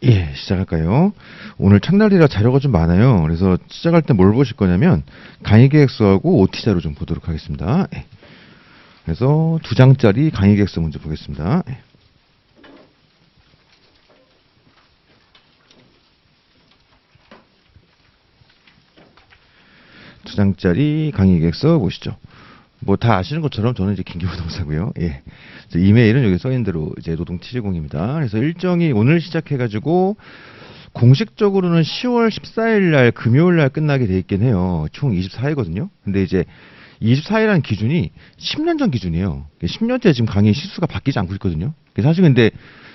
예, 시작할까요? 오늘 첫날이라 자료가 좀 많아요. 그래서 시작할 때 뭘 보실 거냐면 강의 계획서하고 OT 자료 좀 보도록 하겠습니다. 예. 그래서 2장짜리 강의 계획서 먼저 보겠습니다. 예. 두 장짜리 강의 계획서 보시죠. 뭐 다 아시는 것처럼 저는 이제 김기부동사고요. 예. 이메일은 여기 써있는 대로 이제 노동710입니다. 그래서 일정이 오늘 시작해가지고 공식적으로는 10월 14일 날 금요일 날 끝나게 돼 있긴 해요. 총 24회거든요. 근데 이제 24회라는 기준이 10년 전 기준이에요. 10년째 지금 강의 시수가 바뀌지 않고 있거든요. 사실 근데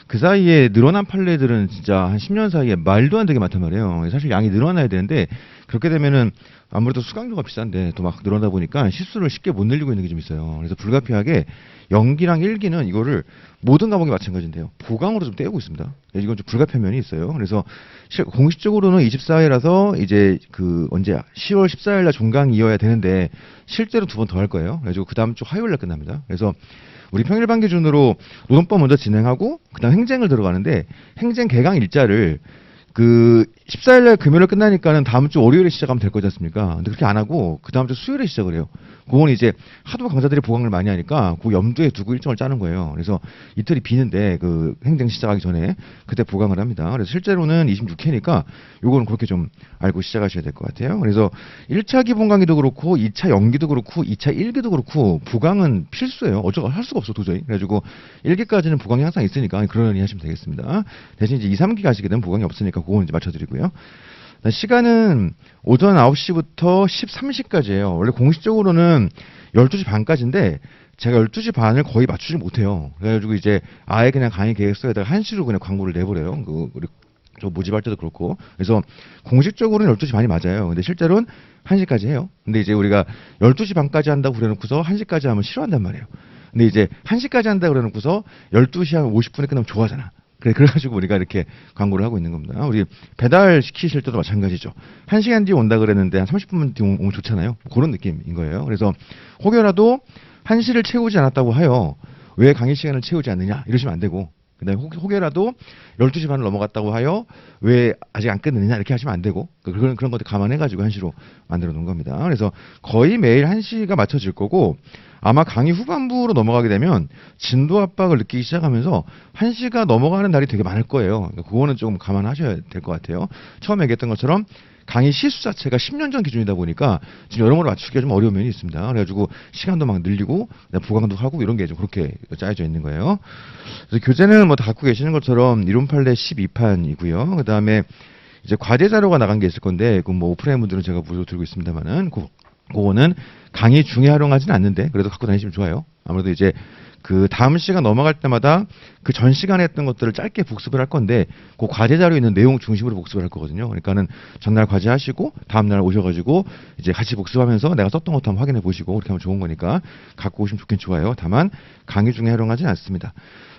그 사이에 늘어난 판례들은 진짜 한 10년 사이에 말도 안 되게 많단 말이에요. 사실 양이 늘어나야 되는데 그렇게 되면은 아무래도 수강료가 비싼데 또 막 늘어나다 보니까 시수를 쉽게 못 늘리고 있는 게 좀 있어요. 그래서 불가피하게 연기랑 일기는 이거를 모든 과목이 마찬가지인데요. 보강으로 좀 떼고 있습니다. 이건 좀 불가피한 면이 있어요. 그래서 공식적으로는 24회라서 이제 그 언제 10월 14일 날 종강이어야 되는데 실제로 2번 더 할 거예요. 그래가지고 그 다음 주 화요일 날 끝납니다. 그래서 우리 평일반 기준으로 노동법 먼저 진행하고 그다음 행정을 들어가는데 행정 개강 일자를 그 14일 날 금요일에 끝나니까는 다음 주 월요일에 시작하면 될 거지 않습니까? 근데 그렇게 안 하고 그 다음 주 수요일에 시작을 해요. 그건 이제 하도 강사들이 보강을 많이 하니까 그 염두에 두고 일정을 짜는 거예요. 그래서 이틀이 비는데 그 행정 시작하기 전에 그때 보강을 합니다. 그래서 실제로는 26회니까 요거는 그렇게 좀 알고 시작하셔야 될 것 같아요. 그래서 1차 기본 강의도 그렇고 2차 연기도 그렇고 2차 1기도 그렇고 보강은 필수예요. 어쩌고 할 수가 없어 도저히. 그래가지고 1기까지는 보강이 항상 있으니까 그러려니 하시면 되겠습니다. 대신 이제 2, 3기 가시게 되면 보강이 없으니까 그건 이제 맞춰드리고요. 시간은 오전 9시부터 13시까지예요. 원래 공식적으로는 12시 반까지인데 제가 12시 반을 거의 맞추지 못해요. 그래가지고 이제 아예 그냥 강의 계획서에다가 1시로 그냥 광고를 내버려요. 우리 저 모집할 때도 그렇고. 그래서 공식적으로는 12시 반이 맞아요. 근데 실제로는 1시까지 해요. 근데 이제 우리가 12시 반까지 한다고 그래놓고서 1시까지 하면 싫어한단 말이에요. 근데 이제 1시까지 한다고 그래놓고서 12시 한 50분에 끝나면 좋아하잖아. 그래가지고 우리가 이렇게 광고를 하고 있는 겁니다. 우리 배달 시키실 때도 마찬가지죠. 1시간 뒤에 온다 그랬는데 한 30분 뒤에 오면 좋잖아요. 그런 느낌인 거예요. 그래서 혹여라도 1시를 채우지 않았다고 하여 왜 강의 시간을 채우지 않느냐 이러시면 안 되고, 그 다음에 혹여라도 12시 반을 넘어갔다고 하여 왜 아직 안 끝냈느냐 이렇게 하시면 안 되고, 그런 것들 감안해가지고 1시로 만들어 놓은 겁니다. 그래서 거의 매일 1시가 맞춰질 거고, 아마 강의 후반부로 넘어가게 되면 진도 압박을 느끼기 시작하면서 1시가 넘어가는 날이 되게 많을 거예요. 그러니까 그거는 좀 감안하셔야 될 것 같아요. 처음에 얘기했던 것처럼 강의 시수 자체가 10년 전 기준이다 보니까 지금 여러모로 맞추기가 좀 어려운 면이 있습니다. 그래가지고 시간도 막 늘리고 보강도 하고 이런 게 좀 그렇게 짜여져 있는 거예요. 그래서 교재는 뭐 다 갖고 계시는 것처럼 이론 판례 12판이고요. 그 다음에 이제 과제 자료가 나간 게 있을 건데, 그 뭐 오프라인 분들은 제가 무료 들고 있습니다만은 그거는 강의 중에 활용하지는 않는데 그래도 갖고 다니시면 좋아요. 아무래도 이제 그 다음 시간 넘어갈 때마다 그 전 시간에 했던 것들을 짧게 복습을 할 건데 그 과제 자료에 있는 내용 중심으로 복습을 할 거거든요. 그러니까는 전날 과제 하시고 다음날 오셔가지고 이제 같이 복습하면서 내가 썼던 것도 한번 확인해 보시고 그렇게 하면 좋은 거니까 갖고 오시면 좋긴 좋아요. 다만 강의 중에 활용하지는 않습니다.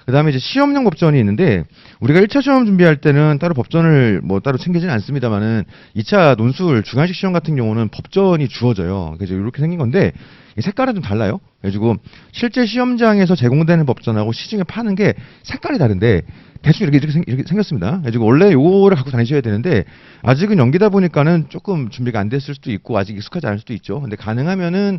그 다음에 이제 시험용 법전이 있는데, 우리가 1차 시험 준비할 때는 따로 법전을 뭐 따로 챙기지는 않습니다만은 2차 논술 주관식 시험 같은 경우는 법전이 주어져요. 그래서 이렇게 생긴 건데 색깔은 좀 달라요. 그래가지고 실제 시험장에서 제공되는 법전하고 시중에 파는 게 색깔이 다른데 대충 이렇게 생겼습니다. 그래가지고 원래 요거를 갖고 다니셔야 되는데 아직은 연기다 보니까는 조금 준비가 안 됐을 수도 있고 아직 익숙하지 않을 수도 있죠. 근데 가능하면은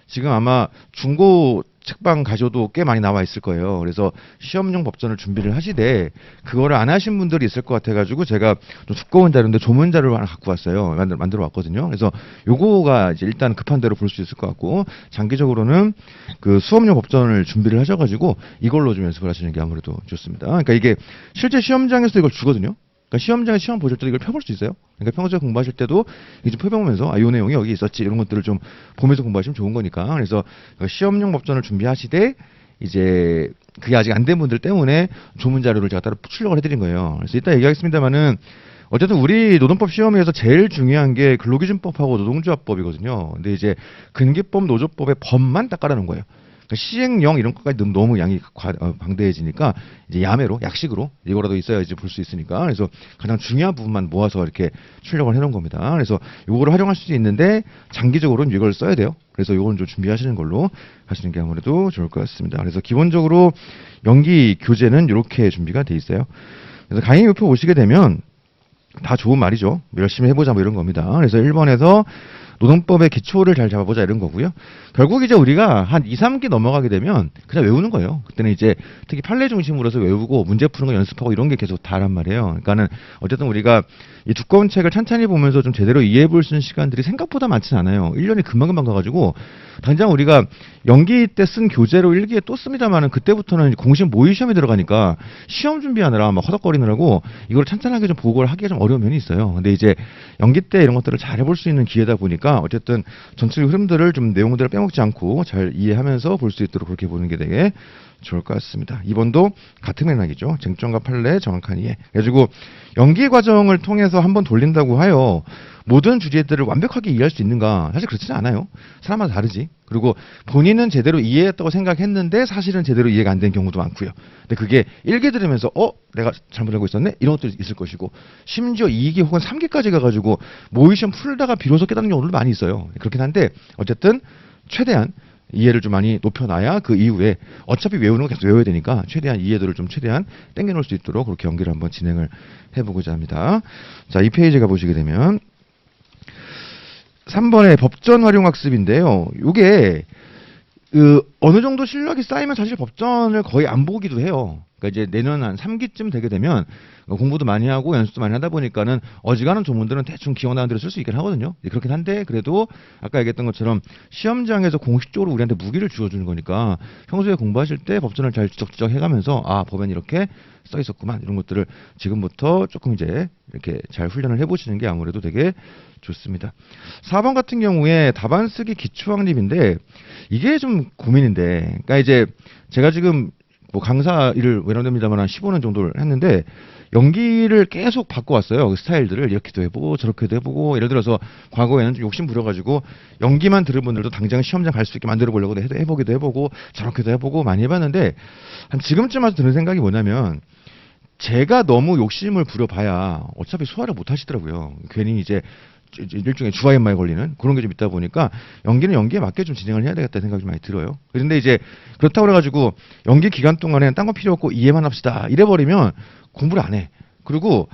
지금 아마 중고 책방 가셔도 꽤 많이 나와 있을 거예요. 그래서 시험용 법전을 준비를 하시되 그거를 안 하신 분들이 있을 것 같아가지고 제가 좀 두꺼운 자료인데 조문 자료를 하나 갖고 왔어요. 만들어 왔거든요. 그래서 요거가 이제 일단 급한 대로 볼 수 있을 것 같고, 장기적으로는 그 수업용 법전을 준비를 하셔가지고 이걸로 좀 연습을 하시는 게 아무래도 좋습니다. 그러니까 이게 실제 시험장에서 이걸 주거든요. 그러니까 시험장에 시험 보실 때도 이걸 펴볼 수 있어요. 그러니까 평소에 공부하실 때도 이게 좀 펴보면서 이 내용이 여기 있었지 이런 것들을 좀 보면서 공부하시면 좋은 거니까. 그래서 시험용 법전을 준비하시되 이제 그게 아직 안 된 분들 때문에 조문 자료를 제가 따로 출력을 해드린 거예요. 그래서 이따 얘기하겠습니다만은 어쨌든 우리 노동법 시험에서 제일 중요한 게 근로기준법하고 노동조합법이거든요. 근데 이제 근기법, 노조법의 법만 딱 깔아놓은 거예요. 시행령 이런 것까지 너무 양이 방대해지니까 이제 야매로 약식으로 이거라도 있어야지 볼 수 있으니까, 그래서 가장 중요한 부분만 모아서 이렇게 출력을 해놓은 겁니다. 그래서 이거를 활용할 수 있는데 장기적으로는 이걸 써야 돼요. 그래서 이건 좀 준비하시는 걸로 하시는 게 아무래도 좋을 것 같습니다. 그래서 기본적으로 연기 교재는 이렇게 준비가 돼 있어요. 그래서 강의 목표 보시게 되면 다 좋은 말이죠. 열심히 해보자 뭐 이런 겁니다. 그래서 1번에서 노동법의 기초를 잘 잡아보자 이런 거고요. 결국 이제 우리가 한 2, 3기 넘어가게 되면 그냥 외우는 거예요. 그때는 이제 특히 판례 중심으로 해서 외우고 문제 푸는 거 연습하고 이런 게 계속 다란 말이에요. 그러니까는 어쨌든 우리가 이 두꺼운 책을 찬찬히 보면서 좀 제대로 이해해 볼 수 있는 시간들이 생각보다 많지는 않아요. 1년이 금방금방 가가지고 당장 우리가 연기 때 쓴 교재로 일기에 또 씁니다만은 그때부터는 공식 모의 시험이 들어가니까 시험 준비하느라 막 허덕거리느라고 이걸 찬찬하게 좀 보고를 하기가 좀 어려운 면이 있어요. 근데 이제 연기 때 이런 것들을 잘 해볼 수 있는 기회다 보니까 어쨌든 전체적 흐름들을 좀 내용들을 빼먹지 않고 잘 이해하면서 볼 수 있도록 그렇게 보는 게 되게 좋을 것 같습니다. 2번도 같은 맥락이죠. 쟁점과 판례 정확한 이해. 그래가지고 연기 과정을 통해서 한번 돌린다고 하여 모든 주제들을 완벽하게 이해할 수 있는가? 사실 그렇지는 않아요. 사람마다 다르지. 그리고 본인은 제대로 이해했다고 생각했는데 사실은 제대로 이해가 안 된 경우도 많고요. 근데 그게 1기 들으면서 내가 잘못 알고 있었네? 이런 것들이 있을 것이고 심지어 2기 혹은 3기까지 가가지고 모의시험 풀다가 비로소 깨닫는 경우도 많이 있어요. 그렇긴 한데 어쨌든 최대한 이해를 좀 많이 높여놔야 그 이후에 어차피 외우는 거 계속 외워야 되니까 최대한 이해도를 좀 최대한 땡겨놓을 수 있도록 그렇게 연기를 한번 진행을 해보고자 합니다. 자, 이 페이지 가보시게 되면 3번의 법전 활용 학습인데요. 이게 어느 정도 실력이 쌓이면 사실 법전을 거의 안 보기도 해요. 그러니까 이제 내년 한 3기쯤 되게 되면 공부도 많이 하고 연습도 많이 하다 보니까는 어지간한 조문들은 대충 기억나는 대로 쓸 수 있긴 하거든요. 그렇긴 한데 그래도 아까 얘기했던 것처럼 시험장에서 공식적으로 우리한테 무기를 주어주는 거니까 평소에 공부하실 때 법전을 잘 지적지적 해가면서 법엔 이렇게 써 있었구만 이런 것들을 지금부터 조금 이제 이렇게 잘 훈련을 해보시는 게 아무래도 되게 좋습니다. 4번 같은 경우에 답안 쓰기 기초학립인데 이게 좀 고민인데, 그러니까 이제 제가 지금 뭐 강사 일을 외람됩니다만 한 15년 정도를 했는데 연기를 계속 바꿔왔어요. 그 스타일들을 이렇게도 해보고 저렇게도 해보고 예를 들어서 과거에는 좀 욕심 부려가지고 연기만 들은 분들도 당장 시험장 갈 수 있게 만들어 보려고 해보기도 해보고 저렇게도 해보고 많이 해봤는데 한 지금쯤 와서 드는 생각이 뭐냐면 제가 너무 욕심을 부려봐야 어차피 소화를 못 하시더라고요. 괜히 이제 일종의 주화인마에 걸리는 그런 게 좀 있다 보니까 연기는 연기에 맞게 좀 진행을 해야 되겠다는 생각이 많이 들어요. 그런데 이제 그렇다고 그래가지고 연기 기간 동안에 딴 거 필요 없고 이해만 합시다 이래버리면 공부를 안 해. 그리고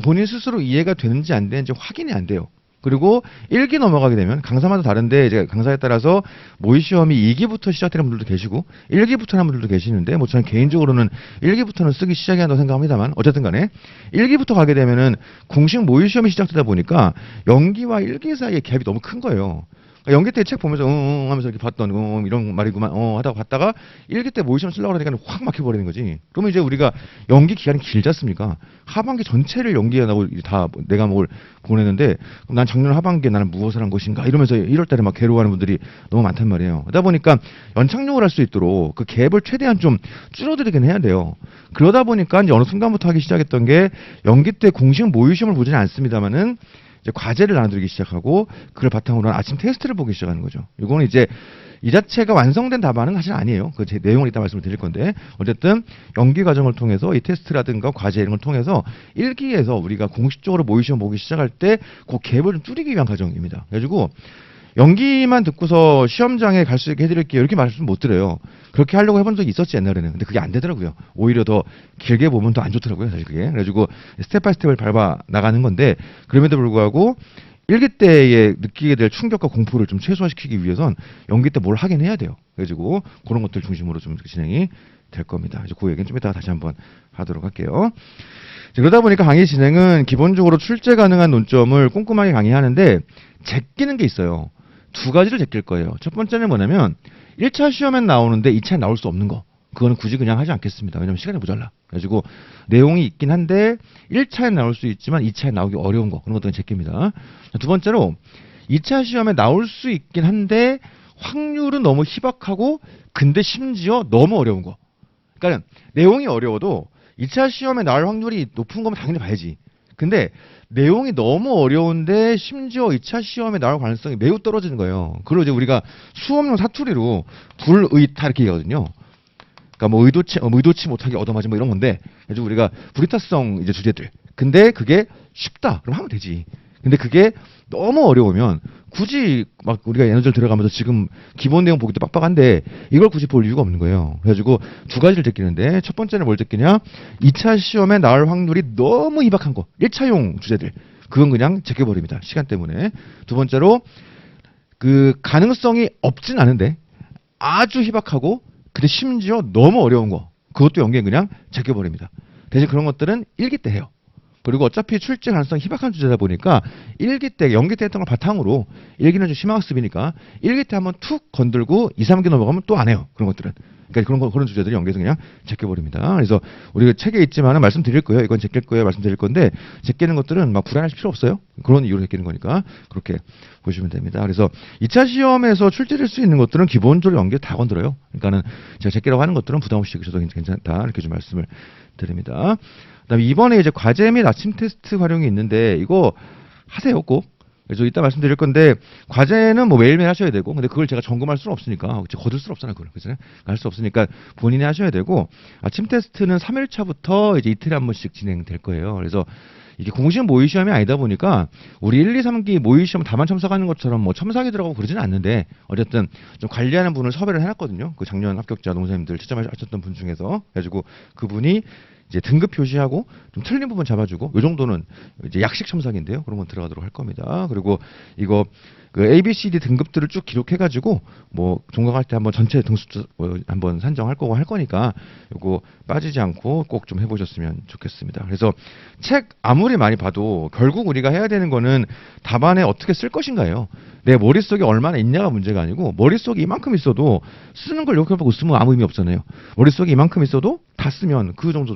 본인 스스로 이해가 되는지 안 되는지 확인이 안 돼요. 그리고 1기 넘어가게 되면 강사마다 다른데 이제 강사에 따라서 모의 시험이 2기부터 시작되는 분들도 계시고 1기부터 하는 분들도 계시는데 뭐 저는 개인적으로는 1기부터는 쓰기 시작해야 한다고 생각합니다만 어쨌든 간에 1기부터 가게 되면은 공식 모의 시험이 시작되다 보니까 연기와 1기 사이의 갭이 너무 큰 거예요. 연기 때 책 보면서 하면서 이렇게 봤던 이런 말이구만 하다가 봤다가 1기 때 모의시험 쓰려고 그러니까 확 막혀버리는 거지. 그러면 이제 우리가 연기 기간이 길지 않습니까? 하반기 전체를 연기하고 다 내가 뭘 보내는데 그럼 난 작년 하반기에 나는 무엇을 한 것인가 이러면서 1월 달에 막 괴로워하는 분들이 너무 많단 말이에요. 그러다 보니까 연착륙을 할 수 있도록 그 갭을 최대한 좀 줄어들이긴 해야 돼요. 그러다 보니까 이제 어느 순간부터 하기 시작했던 게 연기 때 공식 모의시험을 보지는 않습니다만은 이제 과제를 나눠드리기 시작하고 그걸 바탕으로 한 아침 테스트를 보기 시작하는 거죠. 이거는 이제 이 자체가 완성된 답안은 사실 아니에요. 그 제 내용을 이따 말씀을 드릴 건데 어쨌든 연기 과정을 통해서 이 테스트라든가 과제 이런 걸 통해서 1기에서 우리가 공식적으로 모의시험 보기 시작할 때 그 갭을 좀 줄이기 위한 과정입니다. 그래가지고 연기만 듣고서 시험장에 갈 수 있게 해드릴게요. 이렇게 말씀 못 드려요. 그렇게 하려고 해본 적이 있었지 옛날에는. 근데 그게 안 되더라고요. 오히려 더 길게 보면 더 안 좋더라고요. 사실 그게. 그래가지고 스텝 바이 스텝을 밟아 나가는 건데 그럼에도 불구하고 1기 때에 느끼게 될 충격과 공포를 좀 최소화시키기 위해선 연기 때 뭘 하긴 해야 돼요. 그래가지고 그런 것들 중심으로 좀 진행이 될 겁니다. 이제 그 얘기는 좀 이따가 다시 한번 하도록 할게요. 그러다 보니까 강의 진행은 기본적으로 출제 가능한 논점을 꼼꼼하게 강의하는데 제끼는 게 있어요. 두 가지를 제낄 거예요. 첫 번째는 뭐냐면 1차 시험엔 나오는데 2차에 나올 수 없는 거. 그거는 굳이 그냥 하지 않겠습니다. 왜냐면 시간이 모자라. 그래가지고 내용이 있긴 한데 1차에 나올 수 있지만 2차에 나오기 어려운 거. 그런 것들은 제낍니다. 두 번째로 2차 시험에 나올 수 있긴 한데 확률은 너무 희박하고 근데 심지어 너무 어려운 거. 그러니까 내용이 어려워도 2차 시험에 나올 확률이 높은 거면 당연히 봐야지. 근데 내용이 너무 어려운데 심지어 2차 시험에 나올 가능성이 매우 떨어지는 거예요. 그리고 이제 우리가 수업용 사투리로 불의타 이렇게 얘기하거든요. 그러니까 뭐 의도치 못하게 얻어맞은 뭐 이런 건데, 그래서 우리가 불이타성 이제 주제들. 근데 그게 쉽다. 그럼 하면 되지. 근데 그게 너무 어려우면 굳이 막 우리가 에너지를 들어가면서 지금 기본 내용 보기도 빡빡한데 이걸 굳이 볼 이유가 없는 거예요. 그래가지고 두 가지를 제끼는데 첫 번째는 뭘 제끼냐? 2차 시험에 나올 확률이 너무 희박한 거. 1차용 주제들. 그건 그냥 제껴버립니다. 시간 때문에. 두 번째로 그 가능성이 없진 않은데 아주 희박하고 근데 심지어 너무 어려운 거. 그것도 연계 그냥 제껴버립니다. 대신 그런 것들은 일기 때 해요. 그리고 어차피 출제 가능성이 희박한 주제다 보니까 일기 때, 연기 때 했던 걸 바탕으로 일기는 좀 심화학습이니까 일기 때 한번 툭 건들고 2, 3기 넘어가면 또 안 해요. 그런 것들은. 그러니까 그런 주제들이 연기해서 그냥 제껴버립니다. 그래서 우리가 책에 있지만은 말씀드릴 거예요. 이건 제낄 거예요. 말씀드릴 건데 제끼는 것들은 막 불안하실 필요 없어요. 그런 이유로 제끼는 거니까 그렇게 보시면 됩니다. 그래서 2차 시험에서 출제될 수 있는 것들은 기본적으로 연계 다 건드려요. 그러니까는 제가 제끼라고 하는 것들은 부담 없이 제끼셔도 괜찮다. 이렇게 좀 말씀을 드립니다. 그다음에 이번에 이제 과제 및 아침 테스트 활용이 있는데 이거 하세요 꼭. 그래서 이따 말씀드릴 건데 과제는 뭐 매일매일 하셔야 되고 근데 그걸 제가 점검할 수는 없으니까 거둘 수는 없잖아요. 그걸 그죠? 할 수 없으니까 본인이 하셔야 되고 아침 테스트는 3일차부터 이제 이틀에 한 번씩 진행될 거예요. 그래서 이게 공시험 모의 시험이 아니다 보니까 우리 1, 2, 3기 모의 시험 다만 첨삭하는 것처럼 뭐 첨삭이 들어가고 그러지는 않는데 어쨌든 좀 관리하는 분을 섭외를 해놨거든요. 그 작년 합격자 농사님들 채점하셨던 분 중에서 그래가지고 그분이 이제 등급 표시하고 좀 틀린 부분 잡아주고 요 정도는 이제 약식 첨삭인데요. 그런 건 들어가도록 할 겁니다. 그리고 이거 그 A, B, C, D 등급들을 쭉 기록해가지고 뭐 종강할 때 한번 전체 등수 한번 산정할 거고 할 거니까 요거 빠지지 않고 꼭 좀 해보셨으면 좋겠습니다. 그래서 책 아무리 많이 봐도 결국 우리가 해야 되는 거는 답안에 어떻게 쓸 것인가예요. 내 머릿속에 얼마나 있냐가 문제가 아니고 머릿속에 이만큼 있어도 쓰는 걸 이렇게 보고 쓰면 아무 의미 없잖아요. 머릿속에 이만큼 있어도 다 쓰면 그 정도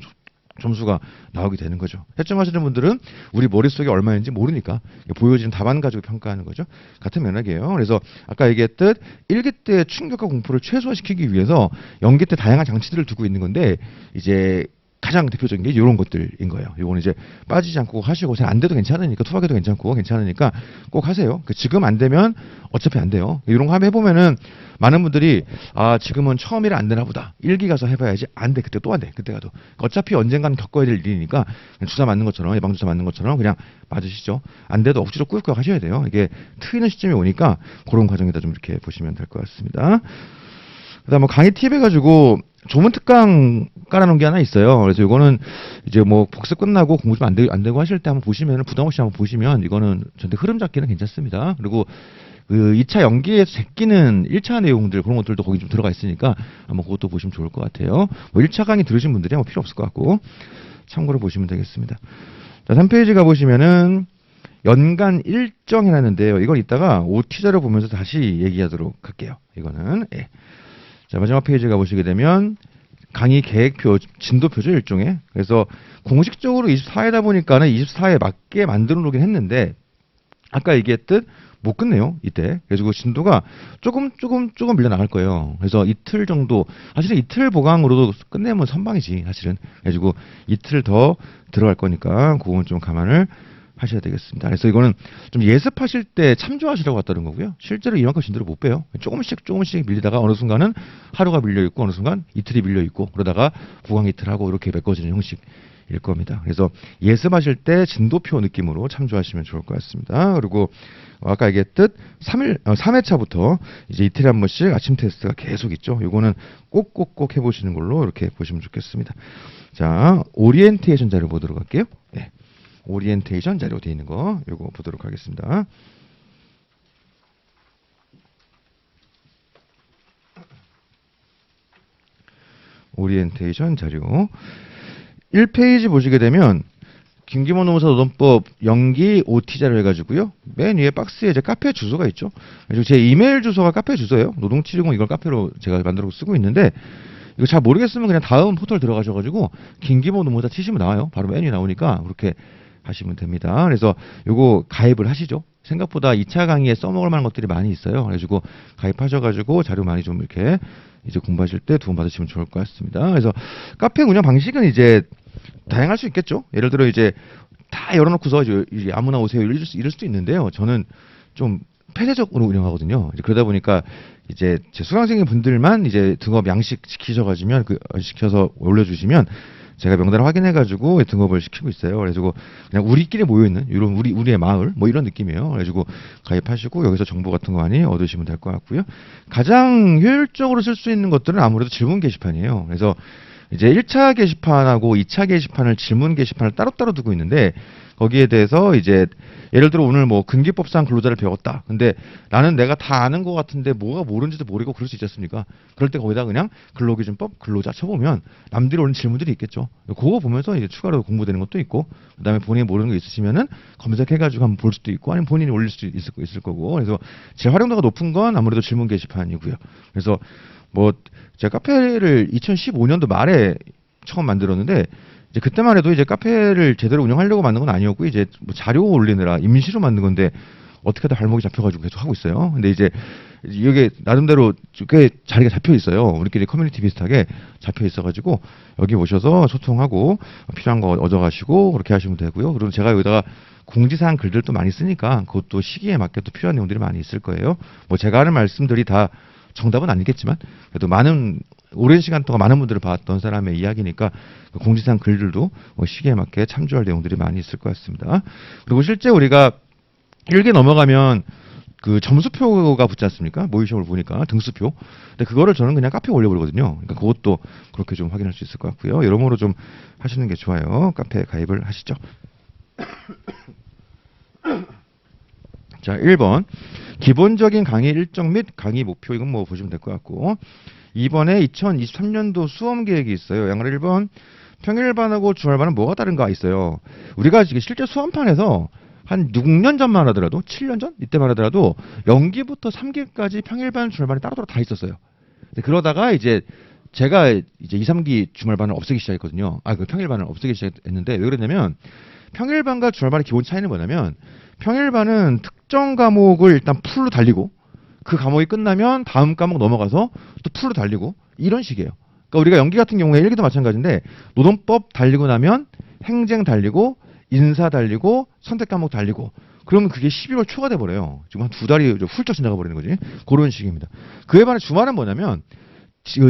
점수가 나오게 되는 거죠. 채점하시는 분들은 우리 머릿속에 얼마인지 모르니까 보여지는 답안 가지고 평가하는 거죠. 같은 맥락이에요. 그래서 아까 얘기했듯 일기 때 충격과 공포를 최소화시키기 위해서 연기 때 다양한 장치들을 두고 있는 건데 이제 가장 대표적인 게 이런 것들인 거예요. 이거는 이제 빠지지 않고 하시고 잘 안 돼도 괜찮으니까 투박해도 괜찮고 괜찮으니까 꼭 하세요. 지금 안 되면 어차피 안 돼요. 이런 거 한번 해보면은 많은 분들이 아 지금은 처음이라 안 되나 보다. 1기 가서 해봐야지. 안 돼. 그때 또 안 돼. 그때 가도. 어차피 언젠가는 겪어야 될 일이니까 주사 맞는 것처럼 예방주사 맞는 것처럼 그냥 맞으시죠. 안 돼도 억지로 꾸역꾸역 하셔야 돼요. 이게 트이는 시점이 오니까 그런 과정이다 좀 이렇게 보시면 될 것 같습니다. 그다음 뭐 강의 팁 해가지고 조문 특강 깔아놓은 게 하나 있어요. 그래서 이거는 이제 뭐 복습 끝나고 공부 좀 안 되고 하실 때 한번 보시면 부담 없이 한번 보시면 이거는 전체 흐름 잡기는 괜찮습니다. 그리고 그 2차 연기에서 제끼는 1차 내용들 그런 것들도 거기 좀 들어가 있으니까 한번 그것도 보시면 좋을 것 같아요. 뭐 1차 강의 들으신 분들이 뭐 필요 없을 것 같고 참고로 보시면 되겠습니다. 자, 3페이지 가보시면은 연간 일정 해놨는데요. 이걸 이따가 OT자료 보면서 다시 얘기하도록 할게요. 이거는 예. 자, 마지막 페이지 가보시게 되면 강의 계획표, 진도표죠, 일종의. 그래서 공식적으로 24회다 보니까는 24회에 맞게 만들어 놓긴 했는데 아까 얘기했듯 못 끝내요, 이때. 그래서 그 진도가 조금 밀려 나갈 거예요. 그래서 이틀 정도, 사실은 이틀 보강으로도 끝내면 선방이지, 사실은. 그래가지고 이틀 더 들어갈 거니까 그건 좀 감안을 하셔야 되겠습니다. 그래서 이거는 좀 예습하실 때 참조하시라고 했다는 거고요. 실제로 이만큼 진도를 못 빼요. 조금씩 밀리다가 어느 순간은 하루가 밀려 있고 어느 순간 이틀이 밀려 있고 그러다가 보강 이틀 하고 이렇게 메꿔지는 형식일 겁니다. 그래서 예습하실 때 진도표 느낌으로 참조하시면 좋을 것 같습니다. 그리고 아까 얘기했듯 3회차부터 이제 이틀에 한 번씩 아침 테스트가 계속 있죠. 이거는 꼭 해보시는 걸로 이렇게 보시면 좋겠습니다. 자, 오리엔테이션 자료 보도록 할게요. 네. 오리엔테이션 자료 되어 있는 거 이거 보도록 하겠습니다. 오리엔테이션 자료 1페이지 보시게 되면 김기모 노무사 노동법 연기 OT 자료 해가지고요. 맨 위에 박스에 이제 카페 주소가 있죠. 그리고 제 이메일 주소가 카페 주소예요. 노동710 이걸 카페로 제가 만들고 쓰고 있는데 이거 잘 모르겠으면 그냥 다음 포털 들어가셔가지고 김기모 노무사 치시면 나와요. 바로 맨 위에 나오니까 그렇게 하시면 됩니다. 그래서 요거 가입을 하시죠. 생각보다 2차 강의에 써먹을 만한 것들이 많이 있어요. 그래가지고 가입하셔가지고 자료 많이 좀 이렇게 이제 공부하실 때 도움 받으시면 좋을 것 같습니다. 그래서 카페 운영 방식은 이제 다양할 수 있겠죠. 예를 들어 이제 다 열어놓고서 이제 아무나 오세요 이럴 수도 있는데요. 저는 좀 폐쇄적으로 운영하거든요. 이제 그러다 보니까 이제 제 수강생님 분들만 이제 등업 양식 시켜서 올려주시면 제가 명단을 확인해가지고 등업을 시키고 있어요. 그래가지고 그냥 우리끼리 모여있는 이런 우리의 마을 뭐 이런 느낌이에요. 그래가지고 가입하시고 여기서 정보 같은 거 많이 얻으시면 될 것 같고요. 가장 효율적으로 쓸 수 있는 것들은 아무래도 질문 게시판이에요. 그래서 이제 1차 게시판하고 2차 게시판을 질문 게시판을 따로따로 두고 있는데 거기에 대해서 이제 예를 들어 오늘 뭐 근기법상 근로자를 배웠다. 근데 나는 내가 다 아는 것 같은데 뭐가 모르는지도 모르고 그럴 수 있지 않습니까? 그럴 때 거기다 그냥 근로기준법 근로자 쳐보면 남들이 올린 질문들이 있겠죠. 그거 보면서 이제 추가로 공부되는 것도 있고 그다음에 본인이 모르는 거 있으시면은 검색해가지고 한번 볼 수도 있고 아니면 본인이 올릴 수도 있을 거고 그래서 제일 활용도가 높은 건 아무래도 질문 게시판이고요. 그래서 뭐 제가 카페를 2015년도 말에 처음 만들었는데 이제 그때만 해도 이제 카페를 제대로 운영하려고 만든 건 아니었고 이제 뭐 자료 올리느라 임시로 만든 건데 어떻게 하다 발목이 잡혀가지고 계속 하고 있어요. 근데 이제 이게 나름대로 꽤 자리가 잡혀 있어요. 우리끼리 커뮤니티 비슷하게 잡혀 있어가지고 여기 오셔서 소통하고 필요한 거 얻어가시고 그렇게 하시면 되고요. 그리고 제가 여기다가 공지사항 글들도 많이 쓰니까 그것도 시기에 맞게 또 필요한 내용들이 많이 있을 거예요. 뭐 제가 하는 말씀들이 다 정답은 아니겠지만 그래도 오랜 시간 동안 많은 분들을 봤던 사람의 이야기니까 그 공지사항 글들도 뭐 시기에 맞게 참조할 내용들이 많이 있을 것 같습니다. 그리고 실제 우리가 1기 넘어가면 그 점수표가 붙지 않습니까? 모의시험을 보니까 등수표. 근데 그거를 저는 그냥 카페에 올려버리거든요. 그러니까 그것도 그렇게 좀 확인할 수 있을 것 같고요. 여러모로 좀 하시는 게 좋아요. 카페에 가입을 하시죠. 자, 1번. 기본적인 강의 일정 및 강의 목표 이건 뭐 보시면 될 것 같고 2번에 2023년도 수험 계획이 있어요. 양을 1번 평일반하고 주말반은 뭐가 다른가 있어요. 우리가 지금 실제 수험판에서 한 6년 전만 하더라도 7년 전 이때만 하더라도 연기부터 3기까지 평일반 주말반이 따로따로 다 있었어요. 그러다가 이제 제가 이제 2, 3기 주말반을 없애기 시작했거든요. 그 평일반을 없애기 시작했는데 왜 그랬냐면 평일반과 주말반의 기본 차이는 뭐냐면 평일반은 특정 과목을 일단 풀로 달리고 그 과목이 끝나면 다음 과목 넘어가서 또 풀로 달리고 이런 식이에요. 그러니까 우리가 연기 같은 경우에 일기도 마찬가지인데 노동법 달리고 나면 행정 달리고 인사 달리고 선택 과목 달리고 그러면 그게 12월 초가 돼버려요. 지금 한 2달이 훌쩍 지나가 버리는 거지. 그런 식입니다. 그에 반해 주말은 뭐냐면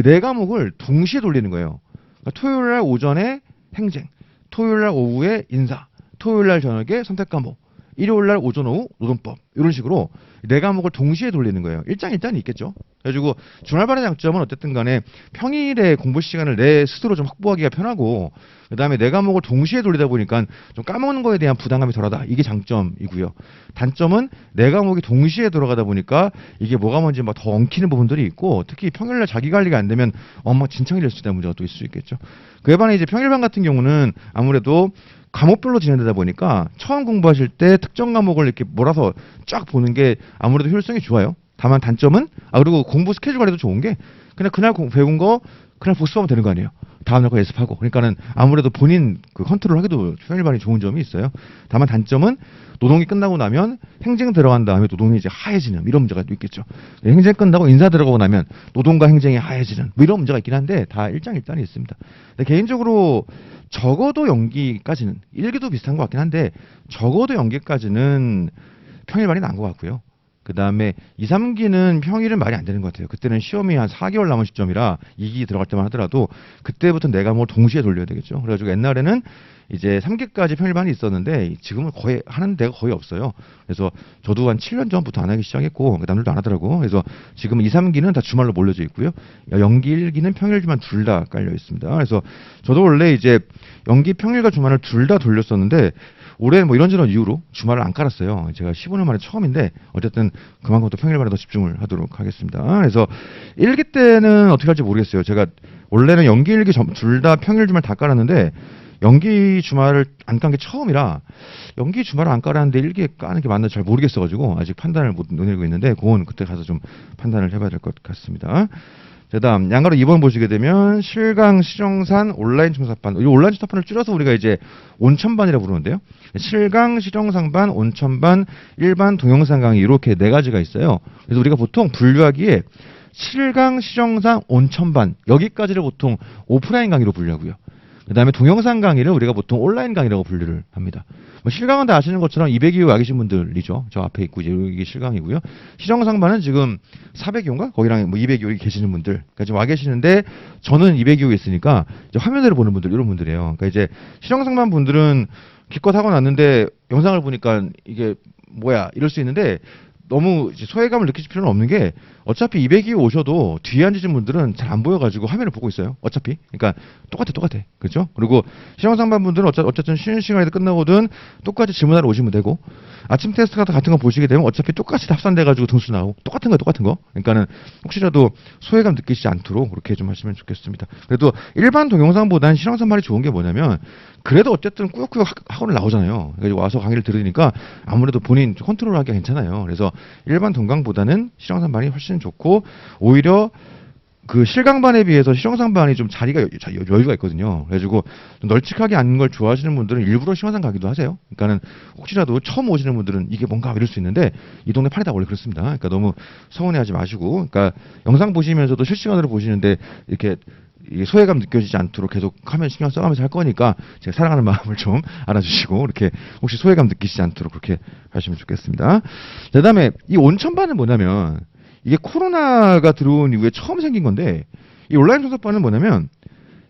네 과목을 동시에 돌리는 거예요. 그러니까 토요일 날 오전에 행정, 토요일 날 오후에 인사, 토요일 날 저녁에 선택 과목, 일요일 날 오전 오후 노동법 이런 식으로 네 과목을 동시에 돌리는 거예요. 일장일단이 있겠죠. 그래가지고 주말반의 장점은 어쨌든 간에 평일에 공부 시간을 내 스스로 좀 확보하기가 편하고 그다음에 네 과목을 동시에 돌리다 보니까 좀 까먹는 거에 대한 부담감이 덜하다. 이게 장점이고요. 단점은 네 과목이 동시에 들어가다 보니까 이게 뭐가 뭔지 막 더 엉키는 부분들이 있고 특히 평일날 자기 관리가 안 되면 엉망진창이 될 수 있다는 문제가 또 있을 수 있겠죠. 그에 반해 이제 평일반 같은 경우는 아무래도 과목별로 진행되다 보니까 처음 공부하실 때 특정 과목을 이렇게 몰아서 쫙 보는 게 아무래도 효율성이 좋아요. 다만 단점은 그리고 공부 스케줄 관리도 좋은 게 그냥 그날 배운 거 그날 복습하면 되는 거 아니에요. 다음날 거 예습하고. 그러니까는 아무래도 본인 그 컨트롤하기도 평일반이 좋은 점이 있어요. 다만 단점은 노동이 끝나고 나면 행정 들어간 다음에 노동이 이제 하얘지는 이런 문제가 또 있겠죠. 행정 끝나고 인사 들어가고 나면 노동과 행정이 하얘지는 뭐 이런 문제가 있긴 한데 다 일장일단이 있습니다. 근데 개인적으로 적어도 연기까지는 1기도 비슷한 것 같긴 한데 적어도 연기까지는 평일반이 나은 것 같고요. 그 다음에 2, 3기는 평일은 말이 안 되는 것 같아요. 그때는 시험이 한 4개월 남은 시점이라 2기 들어갈 때만 하더라도 그때부터 내가 뭘 동시에 돌려야 되겠죠. 그래가지고 옛날에는 이제 3기까지 평일반이 있었는데 지금은 거의 하는 데가 거의 없어요. 그래서 저도 한 7년 전부터 안 하기 시작했고 남들도 안 하더라고. 그래서 지금 2, 3기는 다 주말로 몰려져 있고요. 연기 1기는 평일 주말 둘 다 깔려 있습니다. 그래서 저도 원래 이제 연기 평일과 주말을 둘 다 돌렸었는데 올해는 뭐 이런저런 이유로 주말을 안 깔았어요. 제가 15년 만에 처음인데 어쨌든 그만큼 또 평일반에 더 집중을 하도록 하겠습니다. 그래서 1기 때는 어떻게 할지 모르겠어요. 제가 원래는 연기 1기 둘 다 평일 주말 다 깔았는데 연기 주말을 안 깐 게 처음이라 연기 주말을 안 깔았는데 1기에 까는 게 맞는지 잘 모르겠어가지고 아직 판단을 못 내리고 있는데 그건 그때 가서 좀 판단을 해봐야 될 것 같습니다. 그다음 양가로 2번 보시게 되면 실강, 실영산, 온라인 청사반. 이 온라인 청사반을 줄여서 우리가 이제 온천반이라고 부르는데요. 실강, 실영상반, 온천반, 일반 동영상 강의 이렇게 네 가지가 있어요. 그래서 우리가 보통 분류하기에 실강, 실영상, 온천반 여기까지를 보통 오프라인 강의로 분류하고요. 그 다음에 동영상 강의를 우리가 보통 온라인 강의라고 분류를 합니다. 뭐 실강은 다 아시는 것처럼 200이 와 계신 분들이죠. 저 앞에 있고 이제 여기 실강이고요. 시정상반은 지금 400이온가 거기랑 뭐 200이 여기 계시는 분들, 그러니까 지금 와 계시는데 저는 200이 있으니까 이제 화면으로 보는 분들 이런 분들이에요. 그러니까 이제 시정상반 분들은 기껏 하고 났는데 영상을 보니까 이게 뭐야 이럴 수 있는데 너무 이제 소외감을 느끼실 필요는 없는 게 어차피 200이 오셔도 뒤에 앉으신 분들은 잘 안 보여가지고 화면을 보고 있어요. 어차피. 그러니까 똑같아. 그렇죠? 그리고 시험상반 분들은 어쨌든 쉬는 시간에도 끝나고든 똑같이 질문하러 오시면 되고 아침 테스트 같은 거 보시게 되면 어차피 똑같이 답산돼가지고 등수 나오고 똑같은 거. 그러니까는 혹시라도 소외감 느끼시지 않도록 그렇게 좀 하시면 좋겠습니다. 그래도 일반 동영상보다는 실황산반이 좋은 게 뭐냐면 그래도 어쨌든 꾸역꾸역 학원을 나오잖아요. 그러니까 와서 강의를 들으니까 아무래도 본인 컨트롤하기가 괜찮아요. 그래서 일반 동강보다는 실황산반이 훨씬 좋고 오히려 그 실강반에 비해서 실황상반이 좀 자리가 여유가 있거든요. 그래가지고 좀 널찍하게 앉는 걸 좋아하시는 분들은 일부러 실황상 가기도 하세요. 그러니까는 혹시라도 처음 오시는 분들은 이게 뭔가 이럴 수 있는데 이 동네 판이 다 원래 그렇습니다. 그러니까 너무 서운해하지 마시고, 그러니까 영상 보시면서도 실시간으로 보시는데 이렇게 소외감 느껴지지 않도록 계속 화면 신경 써가면서 할 거니까 제가 사랑하는 마음을 좀 알아주시고 이렇게 혹시 소외감 느끼시지 않도록 그렇게 하시면 좋겠습니다. 그다음에 이 온천반은 뭐냐면 이게 코로나가 들어온 이후에 처음 생긴 건데 이 온라인 수업반은 뭐냐면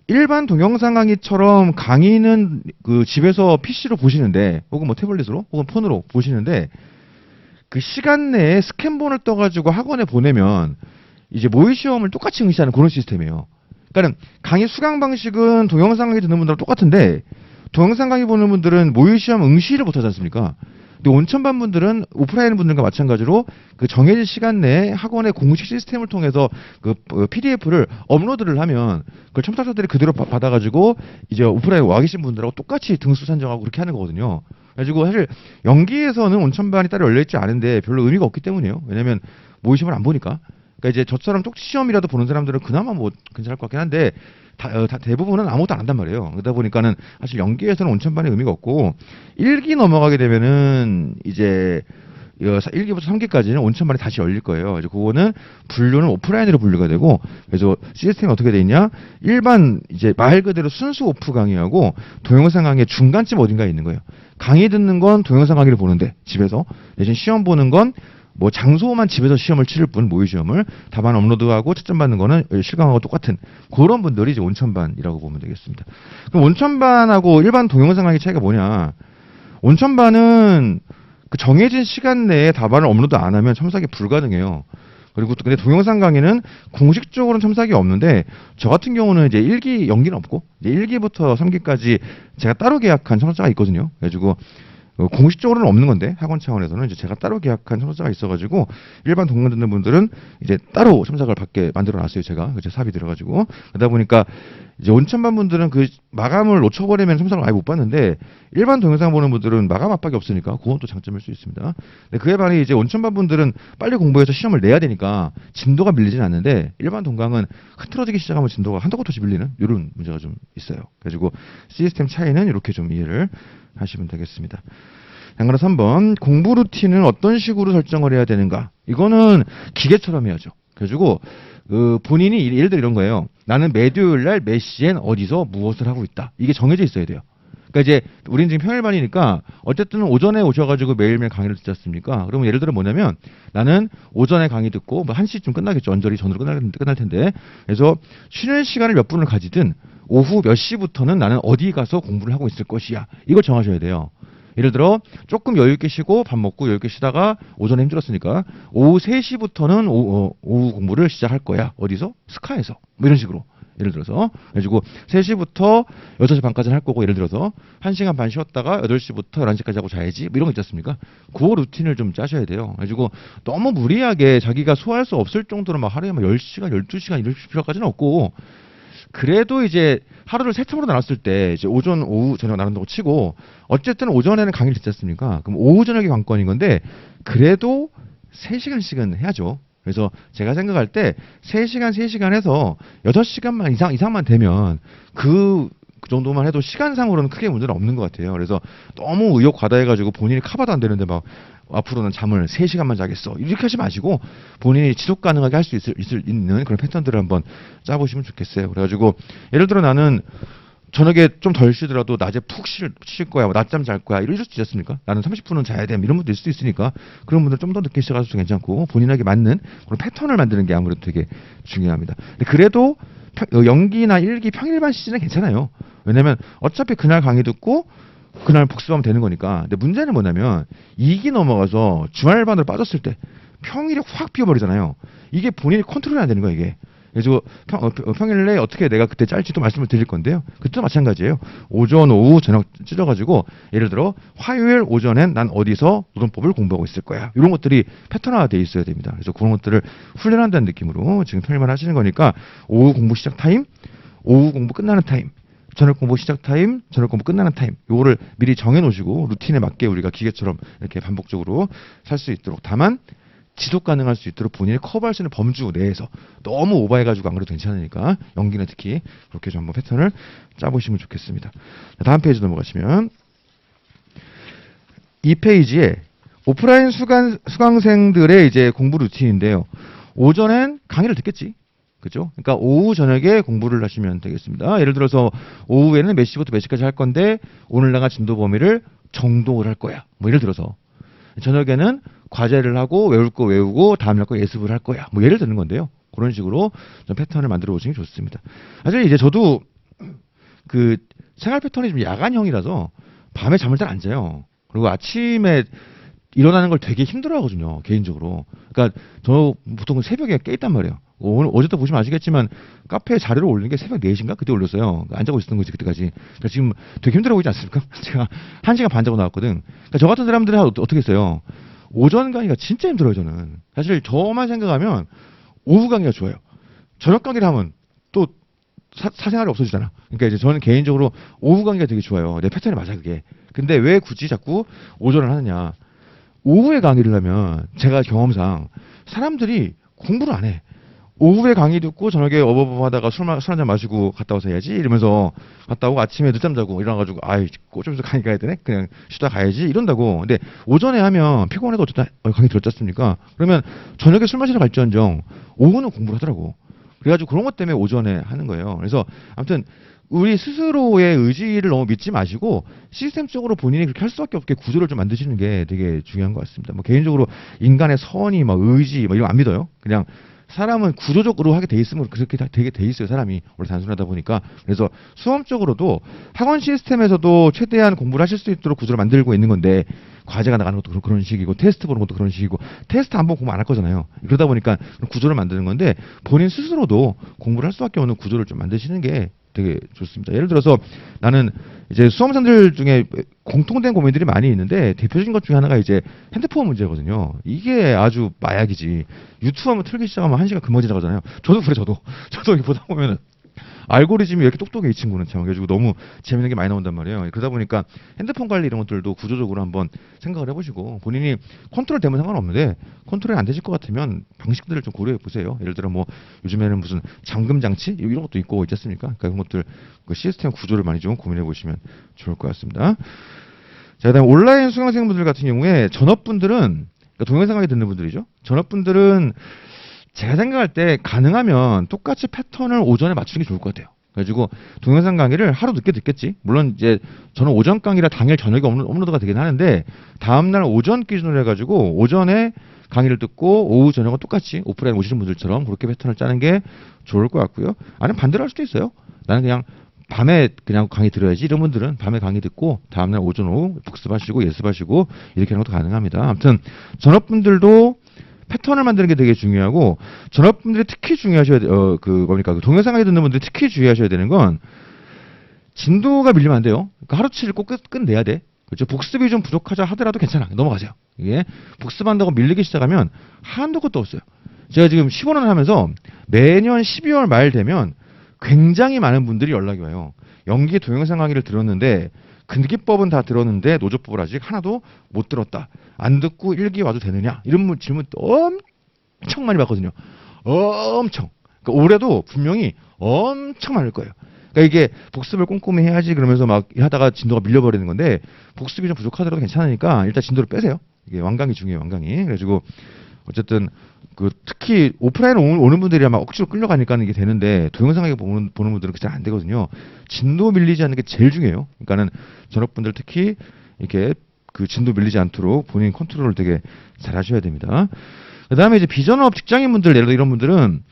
일반 동영상 강의처럼 강의는 그 집에서 PC로 보시는데 혹은 뭐 태블릿으로 혹은 폰으로 보시는데 그 시간 내에 스캔본을 떠가지고 학원에 보내면 이제 모의 시험을 똑같이 응시하는 그런 시스템이에요. 그러니까 강의 수강 방식은 동영상 강의 듣는 분들랑 똑같은데 동영상 강의 보는 분들은 모의 시험 응시를 못하지 않습니까? 근데 온천반 분들은 오프라인 분들과 마찬가지로 그 정해진 시간 내에 학원의 공식 시스템을 통해서 그 PDF를 업로드를 하면 그걸 첨삭자들이 그대로 받아가지고 이제 오프라인 와 계신 분들하고 똑같이 등수 산정하고 그렇게 하는 거거든요. 그래가지고 사실 연기에서는 온천반이 따로 열려있지 않은데 별로 의미가 없기 때문이에요. 왜냐면 모의 시험을 안 보니까. 그러니까 이제 저처럼 쪽지 시험이라도 보는 사람들은 그나마 뭐 괜찮을 것 같긴 한데 대부분은 아무것도 안 한단 말이에요. 그러다 보니까는 사실 연기에서는 온천반의 의미가 없고 1기 넘어가게 되면은 이제 1기부터 3기까지는 온천반이 다시 열릴 거예요. 이제 그거는 분류는 오프라인으로 분류가 되고 그래서 시스템이 어떻게 돼 있냐? 일반 이제 말 그대로 순수 오프 강의하고 동영상 강의의 중간쯤 어딘가에 있는 거예요. 강의 듣는 건 동영상 강의를 보는데 집에서 대신 시험 보는 건 뭐 장소만 집에서 시험을 치를 뿐 모의 시험을 답안 업로드하고 채점 받는 거는 실강하고 똑같은 그런 분들이 이제 온천반이라고 보면 되겠습니다. 그럼 온천반하고 일반 동영상 강의 차이가 뭐냐? 온천반은 그 정해진 시간 내에 답안을 업로드 안 하면 첨삭이 불가능해요. 그리고 또 근데 동영상 강의는 공식적으로는 첨삭이 없는데 저 같은 경우는 이제 1기 연기는 없고 이제 1기부터 3기까지 제가 따로 계약한 첨삭자가 있거든요. 그래가지고 공식적으로는 없는 건데 학원 차원에서는 이제 제가 따로 계약한 첨삭자가 있어가지고 일반 동강 듣는 분들은 이제 따로 첨삭을 받게 만들어놨어요. 제가 그제 삽이 들어가지고 그러다 보니까 이제 온천반 분들은 그 마감을 놓쳐버리면 첨삭을 아예 못 받는데 일반 동영상 보는 분들은 마감 압박이 없으니까 그건 또 장점일 수 있습니다. 근데 그에 반해 이제 온천반 분들은 빨리 공부해서 시험을 내야 되니까 진도가 밀리진 않는데 일반 동강은 흐트러지기 시작하면 진도가 한도 끝 없이 밀리는 이런 문제가 좀 있어요. 그래가지고 시스템 차이는 이렇게 좀 이해를 하시면 되겠습니다. 그럼 3번 공부 루틴은 어떤 식으로 설정을 해야 되는가? 이거는 기계처럼 해야죠. 그래가지고 본인이 예를 들어 이런 거예요. 나는 매주일 날 몇 시엔 어디서 무엇을 하고 있다. 이게 정해져 있어야 돼요. 그러니까 이제 우리는 지금 평일반이니까 어쨌든 오전에 오셔가지고 매일매일 강의를 듣지 않습니까? 그러면 예를 들어 뭐냐면 나는 오전에 강의 듣고 뭐 1시쯤 끝나겠죠. 언저리 전으로 끝날 텐데. 그래서 쉬는 시간을 몇 분을 가지든 오후 몇 시부터는 나는 어디 가서 공부를 하고 있을 것이야. 이걸 정하셔야 돼요. 예를 들어 조금 여유 있게 쉬고 밥 먹고 여유 있게 쉬다가 오전에 힘들었으니까 오후 3시부터는 오후 공부를 시작할 거야. 어디서? 스카에서. 뭐 이런 식으로. 예를 들어서 그래가지고 3시부터 6시 반까지는 할 거고 예를 들어서 1시간 반 쉬었다가 8시부터 11시까지 하고 자야지 뭐 이런 거 있지 않습니까? 그 루틴을 좀 짜셔야 돼요. 그래가지고 너무 무리하게 자기가 소화할 수 없을 정도로 막 하루에 막 10시간, 12시간 이럴 필요까지는 없고 그래도 이제 하루를 세 텀으로 나눴을 때 이제 오전, 오후, 저녁 나눈다고 치고 어쨌든 오전에는 강의를 듣지 않습니까? 그럼 오후, 저녁이 관건인 건데 그래도 3시간씩은 해야죠. 그래서 제가 생각할 때 3시간, 3시간 해서 6시간만 이상만 되면 그 정도만 해도 시간상으로는 크게 문제는 없는 것 같아요. 그래서 너무 의욕 과다해가지고 본인이 커버도 안 되는데 막 앞으로는 잠을 3시간만 자겠어. 이렇게 하지 마시고 본인이 지속 가능하게 할 수 있는 그런 패턴들을 한번 짜보시면 좋겠어요. 그래가지고 예를 들어 나는 저녁에 좀 덜 쉬더라도 낮에 푹 쉴 거야, 뭐 낮잠 잘 거야, 이럴 수도 있지 않습니까? 나는 30분은 자야 돼, 이런 분도 있을 수 있으니까 그런 분들 좀 더 늦게 시작하셔도 괜찮고 본인에게 맞는 그런 패턴을 만드는 게 아무래도 되게 중요합니다. 근데 그래도 연기나 일기 평일반 시즌은 괜찮아요. 왜냐면 어차피 그날 강의 듣고 그날 복습하면 되는 거니까. 근데 문제는 뭐냐면 2기 넘어가서 주말반으로 빠졌을 때 평일이 확 비어버리잖아요. 이게 본인이 컨트롤이 안 되는 거야, 이게. 그래서 평일에 어떻게 내가 그때 짤지도 말씀을 드릴 건데요. 그때도 마찬가지예요. 오전, 오후, 저녁 찢어가지고 예를 들어 화요일 오전엔 난 어디서 노동법을 공부하고 있을 거야. 이런 것들이 패턴화가 돼 있어야 됩니다. 그래서 그런 것들을 훈련한다는 느낌으로 지금 평일만 하시는 거니까 오후 공부 시작 타임, 오후 공부 끝나는 타임, 저녁 공부 시작 타임, 저녁 공부 끝나는 타임. 요거를 미리 정해 놓으시고 루틴에 맞게 우리가 기계처럼 이렇게 반복적으로 살 수 있도록. 다만 지속 가능할 수 있도록 본인이 커버할 수 있는 범주 내에서 너무 오버해가지고 안 그래도 괜찮으니까 연기는 특히 그렇게 좀 한번 패턴을 짜보시면 좋겠습니다. 다음 페이지 넘어가시면 이 페이지에 오프라인 수강생들의 이제 공부 루틴인데요. 오전엔 강의를 듣겠지. 그죠? 그러니까 오후 저녁에 공부를 하시면 되겠습니다. 예를 들어서 오후에는 몇 시부터 몇 시까지 할 건데 오늘 나간 진도 범위를 정독을 할 거야. 뭐 예를 들어서 저녁에는 과제를 하고 외울 거 외우고 다음날 거 예습을 할 거야. 뭐 예를 드는 건데요. 그런 식으로 좀 패턴을 만들어 보시는 게 좋습니다. 사실 이제 저도 그 생활 패턴이 좀 야간형이라서 밤에 잠을 잘 안 자요. 그리고 아침에 일어나는 걸 되게 힘들어 하거든요. 개인적으로. 그러니까 저 보통 새벽에 깨 있단 말이에요. 오늘 어제도 보시면 아시겠지만 카페에 자료를 올린 게 새벽 4시인가? 그때 올렸어요. 안 자고 있었던 거지 그때까지. 그러니까 지금 되게 힘들어 보이지 않습니까? 제가 1시간 반 자고 나왔거든. 그러니까 저 같은 사람들은 어떻게 했어요? 오전 강의가 진짜 힘들어요, 저는. 사실 저만 생각하면 오후 강의가 좋아요. 저녁 강의를 하면 또 사생활이 없어지잖아. 그러니까 이제 저는 개인적으로 오후 강의가 되게 좋아요. 내 패턴이 맞아, 그게. 근데 왜 굳이 자꾸 오전을 하느냐. 오후에 강의를 하면 제가 경험상 사람들이 공부를 안 해. 오후에 강의 듣고 저녁에 어버버 하다가 술 한잔 마시고 갔다 와서 해야지 이러면서 갔다 오고 아침에 늦잠 자고 일어나가지고 아이 꼬집어서 강의 가야 되네 그냥 쉬다 가야지 이런다고. 근데 오전에 하면 피곤해도 어쨌든 강의 들었지 않습니까? 그러면 저녁에 술 마시러 갈지언정 오후는 공부를 하더라고. 그래가지고 그런 것 때문에 오전에 하는 거예요. 그래서 아무튼 우리 스스로의 의지를 너무 믿지 마시고 시스템적으로 본인이 그렇게 할 수밖에 없게 구조를 좀 만드시는 게 되게 중요한 것 같습니다. 뭐 개인적으로 인간의 선의 막 의지 막 이런 거 안 믿어요. 그냥 사람은 구조적으로 하게 돼 있으면 그렇게 되게 돼 있어요. 사람이 원래 단순하다 보니까. 그래서 수험적으로도 학원 시스템에서도 최대한 공부를 하실 수 있도록 구조를 만들고 있는 건데 과제가 나가는 것도 그런 식이고 테스트 보는 것도 그런 식이고 테스트 한 번 공부 안 할 거잖아요. 그러다 보니까 구조를 만드는 건데 본인 스스로도 공부를 할 수밖에 없는 구조를 좀 만드시는 게 되게 좋습니다. 예를 들어서 나는 이제 수험생들 중에 공통된 고민들이 많이 있는데 대표적인 것 중에 하나가 이제 핸드폰 문제거든요. 이게 아주 마약이지. 유튜브 한번 틀기 시작하면 1시간 금방 지나가잖아요. 저도 그래, 저도 이렇게 보다 보면은 알고리즘이 왜 이렇게 똑똑해 이 친구는 참. 그래가지고 너무 재밌는 게 많이 나온단 말이에요. 그러다 보니까 핸드폰 관리 이런 것들도 구조적으로 한번 생각을 해보시고 본인이 컨트롤 되면 상관없는데 컨트롤이 안 되실 것 같으면 방식들을 좀 고려해 보세요. 예를 들어 뭐 요즘에는 무슨 잠금 장치 이런 것도 있고 있지 않습니까? 그러니까 그런 것들 그 시스템 구조를 많이 좀 고민해 보시면 좋을 것 같습니다. 자, 그다음 온라인 수강생분들 같은 경우에 전업분들은 그러니까 동영상 강의 듣는 분들이죠. 전업분들은 제가 생각할 때 가능하면 똑같이 패턴을 오전에 맞추는 게 좋을 것 같아요. 그래가지고 동영상 강의를 하루 늦게 듣겠지. 물론 이제 저는 오전 강의라 당일 저녁에 업로드가 되긴 하는데 다음날 오전 기준으로 해가지고 오전에 강의를 듣고 오후 저녁은 똑같이 오프라인 오시는 분들처럼 그렇게 패턴을 짜는 게 좋을 것 같고요. 아니면 반대로 할 수도 있어요. 나는 그냥 밤에 그냥 강의 들어야지 이런 분들은 밤에 강의 듣고 다음날 오전 오후 복습하시고 예습하시고 이렇게 하는 것도 가능합니다. 아무튼 전업분들도 패턴을 만드는 게 되게 중요하고 전업분들이 특히 중요하셔야 돼요. 그 동영상 강의 듣는 분들이 특히 주의하셔야 되는 건 진도가 밀리면 안 돼요. 그러니까 하루치를 꼭 끝내야 돼. 그렇죠? 복습이 좀 부족하자 하더라도 괜찮아. 넘어가세요. 이게 복습한다고 밀리기 시작하면 한도 끝도 없어요. 제가 지금 15년을 하면서 매년 12월 말 되면 굉장히 많은 분들이 연락이 와요. 연기 동영상 강의를 들었는데 근기법은 다 들었는데 노조법을 아직 하나도 못 들었다. 안 듣고 일기 와도 되느냐? 이런 질문 엄청 많이 받거든요. 엄청. 그러니까 올해도 분명히 엄청 많을 거예요. 그러니까 이게 복습을 꼼꼼히 해야지 그러면서 막 하다가 진도가 밀려버리는 건데 복습이 좀 부족하더라도 괜찮으니까 일단 진도를 빼세요. 이게 완강이 중요해요. 완강이. 그래가지고 어쨌든 그 특히 오프라인 오는 분들이 아마 억지로 끌려가니까 이게 되는데 동영상에 보는 분들은 잘 안 되거든요. 진도 밀리지 않는 게 제일 중요해요. 그러니까는 전업분들 특히 이렇게 그 진도 밀리지 않도록 본인 컨트롤을 되게 잘 하셔야 됩니다. 그다음에 이제 비전업 직장인분들 예를 들어 이런 분들은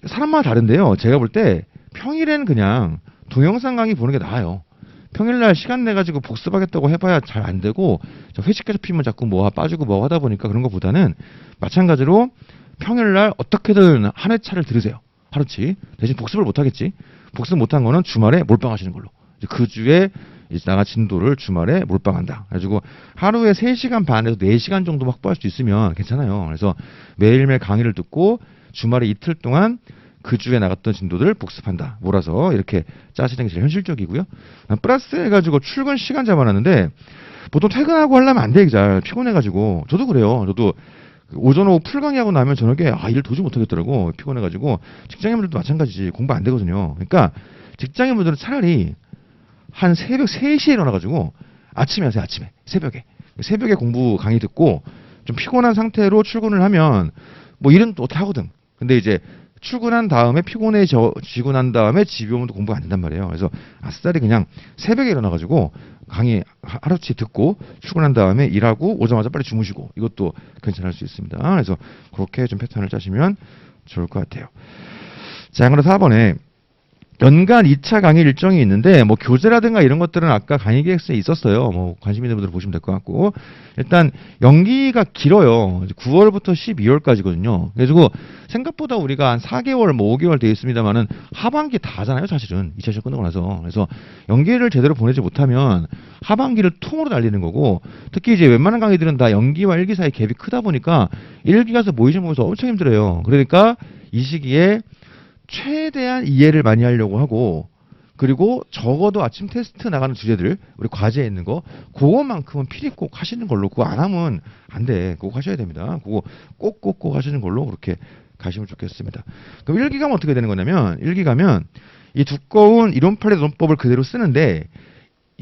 사람마다 다른데요. 제가 볼 때 평일에는 그냥 동영상 강의 보는 게 나아요. 평일날 시간 내가지고 복습하겠다고 해봐야 잘 안 되고 회식해서 피면 자꾸 뭐 빠지고 뭐 하다 보니까 그런 것보다는 마찬가지로 평일날 어떻게든 한 회차를 들으세요. 하루치. 대신 복습을 못하겠지. 복습 못한 거는 주말에 몰빵하시는 걸로. 그 주에 이제 나가 진도를 주말에 몰빵한다. 그래가지고 하루에 3시간 반에서 4시간 정도 확보할 수 있으면 괜찮아요. 그래서 매일매일 강의를 듣고 주말에 이틀 동안 그 주에 나갔던 진도들 복습한다. 몰아서 이렇게 짜시는 게 제일 현실적이고요. 플러스 해가지고 출근 시간 잡아놨는데 보통 퇴근하고 하려면 안 돼. 잘 피곤해가지고. 저도 그래요. 저도 오전 오후 풀강의하고 나면 저녁에 일 도저히 못하겠더라고. 피곤해가지고. 직장인분들도 마찬가지지. 공부 안 되거든요. 그러니까 직장인분들은 차라리 한 새벽 3시에 일어나가지고 아침에 하세요. 아침에. 새벽에 공부 강의 듣고 좀 피곤한 상태로 출근을 하면 뭐 일은 또 하거든. 근데 이제 출근한 다음에 피곤해지고 난 다음에 집에 오면 또 공부가 안 된단 말이에요. 그래서 아싸리 그냥 새벽에 일어나가지고 강의 하루치 듣고 출근한 다음에 일하고 오자마자 빨리 주무시고 이것도 괜찮을 수 있습니다. 그래서 그렇게 좀 패턴을 짜시면 좋을 것 같아요. 자, 그럼 4번에 연간 2차 강의 일정이 있는데 뭐 교재라든가 이런 것들은 아까 강의 계획서에 있었어요. 뭐 관심 있는 분들 보시면 될 것 같고 일단 연기가 길어요. 9월부터 12월까지거든요. 그래서 생각보다 우리가 한 4개월 뭐 5개월 되어 있습니다만은 하반기 다잖아요. 사실은 2차 시험 끝나고 나서. 그래서 연기를 제대로 보내지 못하면 하반기를 통으로 날리는 거고 특히 이제 웬만한 강의들은 다 연기와 일기 사이 갭이 크다 보니까 일기 가서 모의시험 보면서 엄청 힘들어요. 그러니까 이 시기에 최대한 이해를 많이 하려고 하고 그리고 적어도 아침 테스트 나가는 주제들 우리 과제에 있는 거 그것만큼은 필히 꼭 하시는 걸로 그거 안 하면 안 돼. 그거 하셔야 됩니다. 그거 꼭 하시는 걸로 그렇게 가시면 좋겠습니다. 그럼 1기 가면 어떻게 되는 거냐면 1기 가면 이 두꺼운 이론 판례 논법을 그대로 쓰는데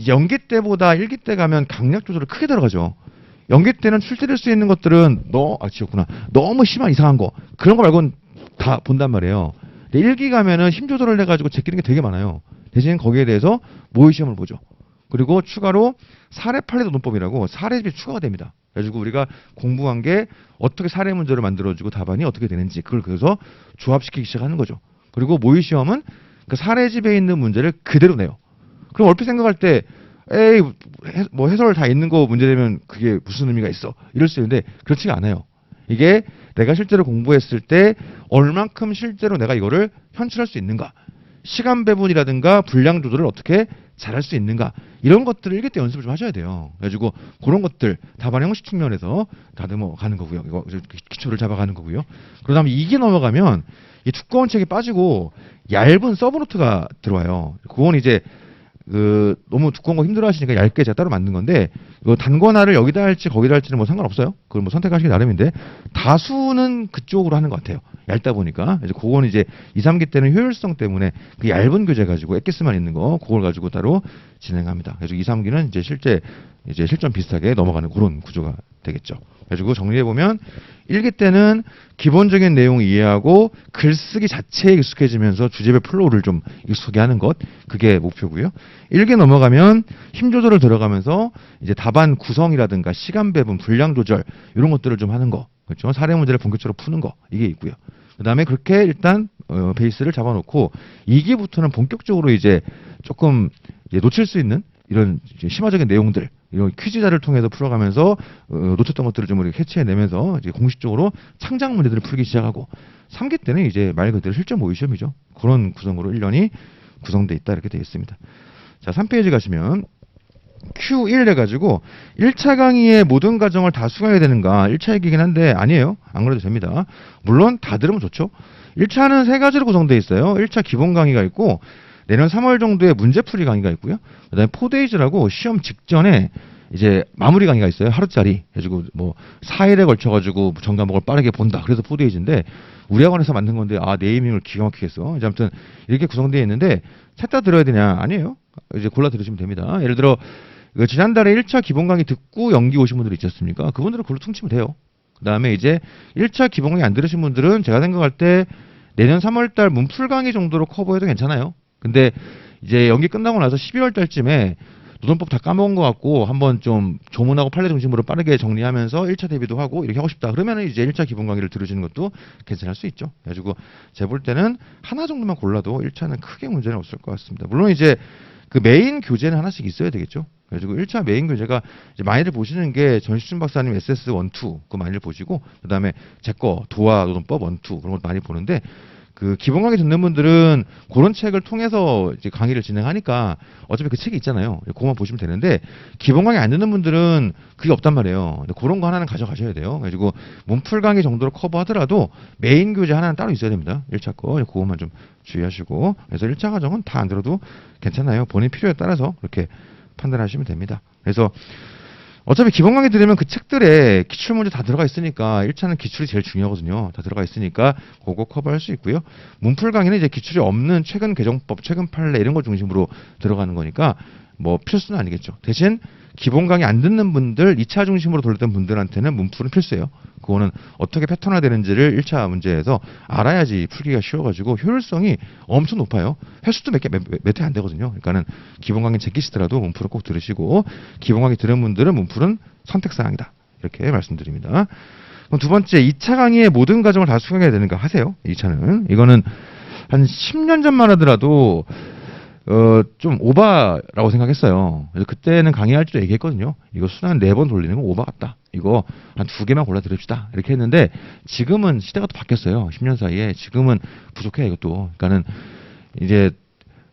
연기 때보다 1기 때 가면 강약 조절을 크게 들어가죠. 연기 때는 출제될 수 있는 것들은 너무 심한 이상한 거 그런 거 말고는 다 본단 말이에요. 1기 가면은 힘 조절을 해가지고 제끼는 게 되게 많아요. 대신 거기에 대해서 모의시험을 보죠. 그리고 추가로 사례 판례도 논법이라고 사례집이 추가가 됩니다. 그래가지고 우리가 공부한 게 어떻게 사례 문제를 만들어주고 답안이 어떻게 되는지 그걸 그래서 조합시키기 시작하는 거죠. 그리고 모의시험은 그 사례집에 있는 문제를 그대로 내요. 그럼 얼핏 생각할 때 에이 뭐 해설 다 있는 거 문제 되면 그게 무슨 의미가 있어 이럴 수 있는데 그렇지가 않아요. 이게 내가 실제로 공부했을 때 얼만큼 실제로 내가 이거를 현출할 수 있는가 시간 배분이라든가 분량 조절을 어떻게 잘할 수 있는가 이런 것들을 일기 때 연습을 좀 하셔야 돼요. 그래가지고 그런 것들 답안 형식 측면에서 다듬어 가는 거고요. 이거 기초를 잡아가는 거고요. 그러다 보면 2기 넘어가면 이 두꺼운 책이 빠지고 얇은 서브노트가 들어와요. 그건 이제 너무 두꺼운 거 힘들어 하시니까 얇게 제가 따로 만든 건데, 이거 단권화를 여기다 할지 거기다 할지는 뭐 상관없어요. 그걸 뭐 선택하시기 나름인데, 다수는 그쪽으로 하는 것 같아요. 얇다 보니까. 이제 그거는 이제 2, 3기 때는 효율성 때문에 그 얇은 교재 가지고 엑기스만 있는 거, 그걸 가지고 따로 진행합니다. 그래서 2, 3기는 이제 실전 비슷하게 넘어가는 그런 구조가 되겠죠. 그래가지고 정리해보면 1기 때는 기본적인 내용 이해하고 글쓰기 자체에 익숙해지면서 주제별 플로우를 좀 익숙하게 하는 것, 그게 목표고요. 1기 넘어가면 힘 조절을 들어가면서 이제 답안 구성이라든가 시간 배분, 분량 조절 이런 것들을 좀 하는 거, 그렇죠? 사례 문제를 본격적으로 푸는 거, 이게 있고요. 그 다음에 그렇게 일단 베이스를 잡아놓고 2기부터는 본격적으로 이제 조금 이제 놓칠 수 있는 이런 이제 심화적인 내용들, 이런 퀴즈자를 통해서 풀어가면서 놓쳤던 것들을 좀 우리 캐치해내면서 이제 공식적으로 창작 문제들을 풀기 시작하고, 3기 때는 이제 말 그대로 실전 모의 시험이죠. 그런 구성으로 1년이 구성돼 있다, 이렇게 되어 있습니다. 자, 3페이지 가시면 Q1 해가지고 1차 강의의 모든 과정을 다 수강해야 되는가, 1차 얘기긴 한데 아니에요. 안 그래도 됩니다. 물론 다 들으면 좋죠. 1차는 3가지로 구성되어 있어요. 1차 기본 강의가 있고, 내년 3월 정도에 문제풀이 강의가 있고요. 그 다음에 4데이즈라고 시험 직전에 이제 마무리 강의가 있어요. 하루짜리. 해가지고 뭐 4일에 걸쳐가지고 전 과목을 빠르게 본다. 그래서 4데이즈인데 우리 학원에서 만든 건데, 네이밍을 기가 막히게 했어. 이제 아무튼 이렇게 구성되어 있는데 셋 다 들어야 되냐? 아니에요. 이제 골라 들으시면 됩니다. 예를 들어 지난달에 1차 기본 강의 듣고 연기 오신 분들이 있지 않습니까? 그분들은 그걸로 퉁치면 돼요. 그다음에 이제 1차 기본 강의 안 들으신 분들은 제가 생각할 때 내년 3월달 문풀 강의 정도로 커버해도 괜찮아요. 근데 이제 연기 끝나고 나서 12월 달쯤에 노동법 다 까먹은 것 같고 한번 좀 조문하고 판례 중심으로 빠르게 정리하면서 1차 대비도 하고 이렇게 하고 싶다. 그러면은 이제 1차 기본 강의를 들으시는 것도 괜찮을 수 있죠. 그래가지고 제가 볼 때는 하나 정도만 골라도 1차는 크게 문제는 없을 것 같습니다. 물론 이제 그 메인 교재는 하나씩 있어야 되겠죠. 그래가지고 1차 메인 교재가 이제 많이들 보시는 게 전시춘 박사님 SS1, 2 그거 많이들 보시고 그다음에 제 거 도화 노동법 1, 2 그런 것 많이 보는데 그 기본 강의 듣는 분들은 그런 책을 통해서 이제 강의를 진행하니까 어차피 그 책이 있잖아요. 그거만 보시면 되는데 기본 강의 안 듣는 분들은 그게 없단 말이에요. 근데 그런 거 하나는 가져가셔야 돼요. 그래가지고 문풀 강의 정도로 커버하더라도 메인 교재 하나는 따로 있어야 됩니다. 1차 거 그거만 좀 주의하시고 그래서 1차 과정은 다 안 들어도 괜찮아요. 본인 필요에 따라서 그렇게 판단하시면 됩니다. 그래서 어차피 기본 강의 들으면 그 책들에 기출 문제 다 들어가 있으니까 1차는 기출이 제일 중요하거든요. 다 들어가 있으니까 그거 커버할 수 있고요. 문풀 강의는 이제 기출이 없는 최근 개정법, 최근 판례 이런 거 중심으로 들어가는 거니까 뭐 필수는 아니겠죠. 대신 기본 강의 안 듣는 분들, 2차 중심으로 돌렸던 분들한테는 문풀은 필수예요. 그거는 어떻게 패턴화되는지를 1차 문제에서 알아야지 풀기가 쉬워가지고 효율성이 엄청 높아요. 횟수도 몇 회 안 되거든요. 그러니까는 기본 강의 제끼시더라도 문풀을 꼭 들으시고 기본 강의 들은 분들은 문풀은 선택사항이다. 이렇게 말씀드립니다. 그럼 두 번째, 2차 강의의 모든 과정을 다 수강해야 되는가 하세요. 2차는. 이거는 한 10년 전만 하더라도 좀 오바라고 생각했어요. 그래서 그때는 강의할 때도 얘기했거든요. 이거 수단 4번 돌리는 거 오바 같다. 이거 한 2개만 골라 들읍시다. 이렇게 했는데 지금은 시대가 또 바뀌었어요. 10년 사이에. 지금은 부족해 이것도. 그러니까는 이제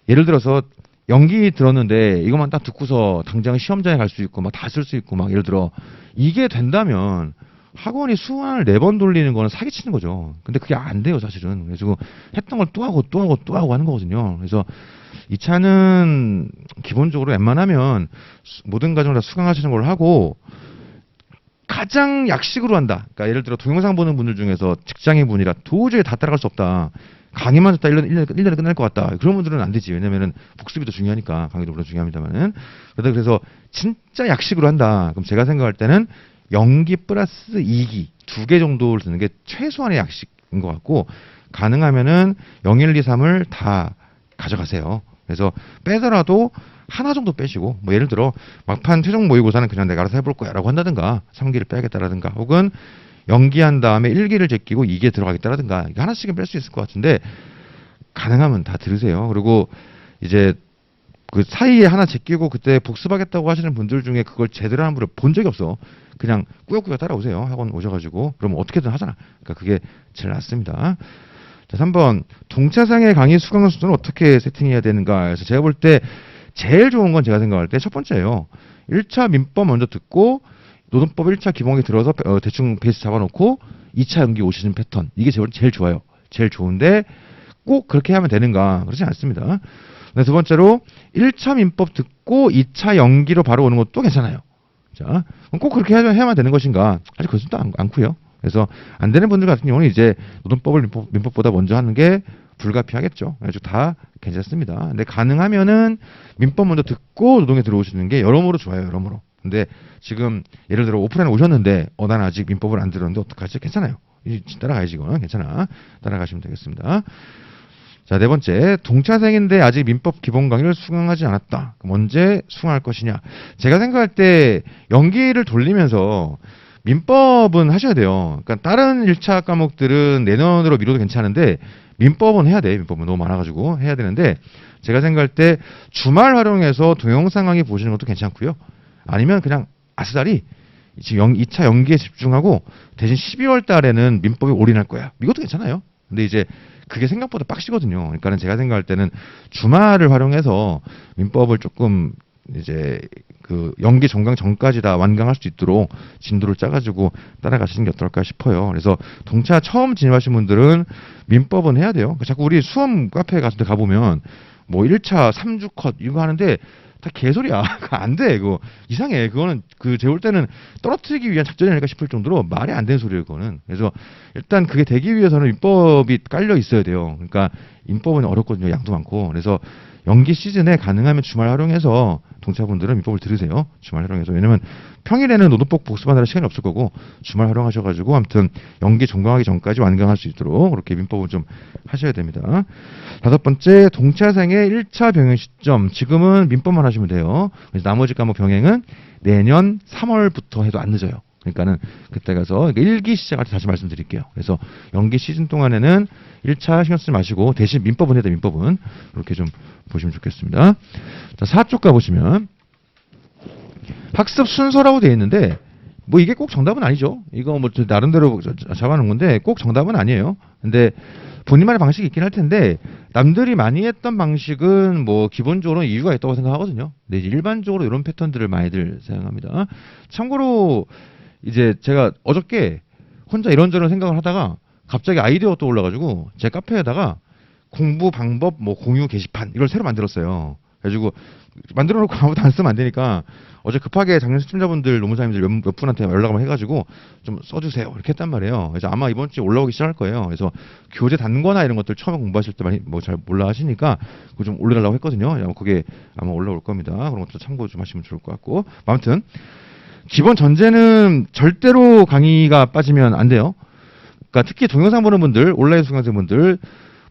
예를 들어서 연기 들었는데 이것만 딱 듣고서 당장 시험장에 갈 수 있고 막 다 쓸 수 있고 막 예를 들어 이게 된다면 학원이 수강을 4번 돌리는 거는 사기치는 거죠. 근데 그게 안 돼요, 사실은. 그래서 했던 걸 또 하고 또 하고 또 하고 하는 거거든요. 그래서 2차는 기본적으로 웬만하면 모든 과정을 다 수강하시는 걸 하고 가장 약식으로 한다. 그러니까 예를 들어 동영상 보는 분들 중에서 직장인 분이라 도저히 다 따라갈 수 없다. 강의만 듣다 1년에 끝날 것 같다. 그런 분들은 안 되지. 왜냐면은 복습이 더 중요하니까. 강의도 물론 중요합니다만은. 그래서 진짜 약식으로 한다. 그럼 제가 생각할 때는 연기 플러스 2기 2개 정도를 듣는 게 최소한의 약식인 것 같고 가능하면은 0, 1, 2, 3을 다 가져가세요. 그래서 빼더라도 하나 정도 빼시고 뭐 예를 들어 막판 최종 모의고사는 그냥 내가 알아서 해볼 거야 라고 한다든가 3기를 빼야겠다라든가 혹은 연기한 다음에 1기를 제끼고 2기에 들어가겠다라든가 하나씩은 뺄 수 있을 것 같은데 가능하면 다 들으세요. 그리고 이제 그 사이에 하나 제끼고 그때 복습하겠다고 하시는 분들 중에 그걸 제대로 하는 분을 본 적이 없어. 그냥 꾸역꾸역 따라오세요. 학원 오셔가지고. 그러면 어떻게든 하잖아. 그러니까 그게 제일 낫습니다. 자, 3번. 동차상의 강의 수강 순서는 어떻게 세팅해야 되는가. 그래서 제가 볼 때 제일 좋은 건 제가 생각할 때 첫 번째예요. 1차 민법 먼저 듣고 노동법 1차 기본에 들어서 대충 베이스 잡아놓고 2차 연기 오시는 패턴. 이게 제일 좋아요. 제일 좋은데 꼭 그렇게 하면 되는가. 그렇지 않습니다. 두 번째로 1차 민법 듣고 2차 연기로 바로 오는 것도 괜찮아요. 자, 꼭 그렇게 해야만 되는 것인가? 아직 그것도 않고요. 그래서 안 되는 분들 같은 경우는 이제 노동법을 민법보다 먼저 하는 게 불가피하겠죠. 아주 다 괜찮습니다. 근데 가능하면은 민법 먼저 듣고 노동에 들어오시는 게 여러모로 좋아요. 여러모로. 근데 지금 예를 들어 오프라인 오셨는데 난 아직 민법을 안 들었는데 어떡하지? 괜찮아요. 따라가야지 이거는. 괜찮아. 따라가시면 되겠습니다. 자, 네 번째. 동차생인데 아직 민법 기본 강의를 수강하지 않았다. 그럼 언제 수강할 것이냐? 제가 생각할 때 연기를 돌리면서 민법은 하셔야 돼요. 그러니까 다른 1차 과목들은 내년으로 미뤄도 괜찮은데 민법은 해야 돼. 민법은 너무 많아가지고 해야 되는데 제가 생각할 때 주말 활용해서 동영상 강의 보시는 것도 괜찮고요. 아니면 그냥 아싸리 지금 2차 연기에 집중하고 대신 12월 달에는 민법에 올인할 거야. 이것도 괜찮아요. 근데 이제 그게 생각보다 빡시거든요. 그러니까는 제가 생각할 때는 주말을 활용해서 민법을 조금 이제 그 연기 종강 전까지 다 완강할 수 있도록 진도를 짜가지고 따라가시는 게 어떨까 싶어요. 그래서 동차 처음 진입하신 분들은 민법은 해야 돼요. 자꾸 우리 수험 카페 같은 데 가보면 뭐 1차 3주 컷 이거 하는데 다 개소리야. 그거 안 돼. 그거 이상해. 그거는 제가 볼 때는 떨어뜨리기 위한 작전이 아닐까 싶을 정도로 말이 안 되는 소리예요. 그거는. 그래서 일단 그게 되기 위해서는 입법이 깔려 있어야 돼요. 그러니까 입법은 어렵거든요. 양도 많고. 그래서 연기 시즌에 가능하면 주말 활용해서 동차분들은 입법을 들으세요. 주말 활용해서. 왜냐면 평일에는 노동법 복습하느라 시간이 없을 거고 주말 활용하셔가지고 아무튼 연기 종강하기 전까지 완강할 수 있도록 그렇게 민법을 좀 하셔야 됩니다. 다섯 번째, 동차생의 1차 병행 시점. 지금은 민법만 하시면 돼요. 그래서 나머지 과목 병행은 내년 3월부터 해도 안 늦어요. 그러니까는 그때 가서 1기 시작할 때 다시 말씀드릴게요. 그래서 연기 시즌 동안에는 1차 신경 쓰지 마시고 대신 민법은 해야 돼. 민법은 이렇게 좀 보시면 좋겠습니다. 자, 4쪽 가보시면 학습 순서라고 되어 있는데 뭐 이게 꼭 정답은 아니죠. 이거 뭐 나름대로 잡아놓은 건데 꼭 정답은 아니에요. 근데 본인만의 방식이 있긴 할 텐데 남들이 많이 했던 방식은 뭐 기본적으로 이유가 있다고 생각하거든요. 근데 이제 일반적으로 이런 패턴들을 많이들 사용합니다. 참고로 이제 제가 어저께 혼자 이런저런 생각을 하다가 갑자기 아이디어가 떠올라가지고 제 카페에다가 공부 방법 뭐 공유 게시판 이걸 새로 만들었어요. 그래가지고 만들어 놓고 아무도 안 쓰면 안 되니까 어제 급하게 작년 시청자분들 노무사님들 몇 분한테 연락 한번 해가지고 좀 써주세요 이렇게 했단 말이에요. 그래서 아마 이번 주에 올라오기 시작할 거예요. 그래서 교재 단거나 이런 것들 처음에 공부하실 때 많이 뭐 잘 몰라 하시니까 그거 좀 올려달라고 했거든요. 아마 그게 아마 올라올 겁니다. 그런 것도 참고 좀 하시면 좋을 것 같고 아무튼 기본 전제는 절대로 강의가 빠지면 안 돼요. 그러니까 특히 동영상 보는 분들, 온라인 수강생 분들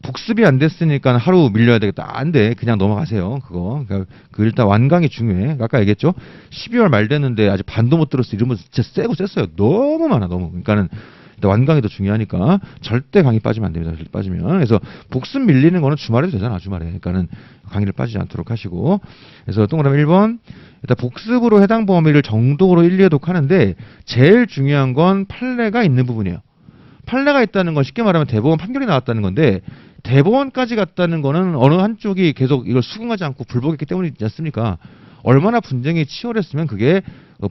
복습이 안 됐으니까 하루 밀려야 되겠다. 안 돼. 그냥 넘어가세요. 그거. 그러니까 일단 완강이 중요해. 아까 얘기했죠. 12월 말 됐는데 아직 반도 못 들었어. 이러면 진짜 세고 셌어요. 너무 많아. 너무. 그러니까는 일단 완강이 더 중요하니까 절대 강의 빠지면 안 됩니다. 절대 빠지면. 그래서 복습 밀리는 거는 주말에도 되잖아. 주말에. 그러니까는 강의를 빠지지 않도록 하시고. 그래서 동그라미 1번. 일단 복습으로 해당 범위를 정독으로 1, 2회 독하는데 제일 중요한 건 판례가 있는 부분이에요. 판례가 있다는 건 쉽게 말하면 대법원 판결이 나왔다는 건데 대법원까지 갔다는 거는 어느 한쪽이 계속 이걸 수긍하지 않고 불복했기 때문이지 않습니까? 얼마나 분쟁이 치열했으면 그게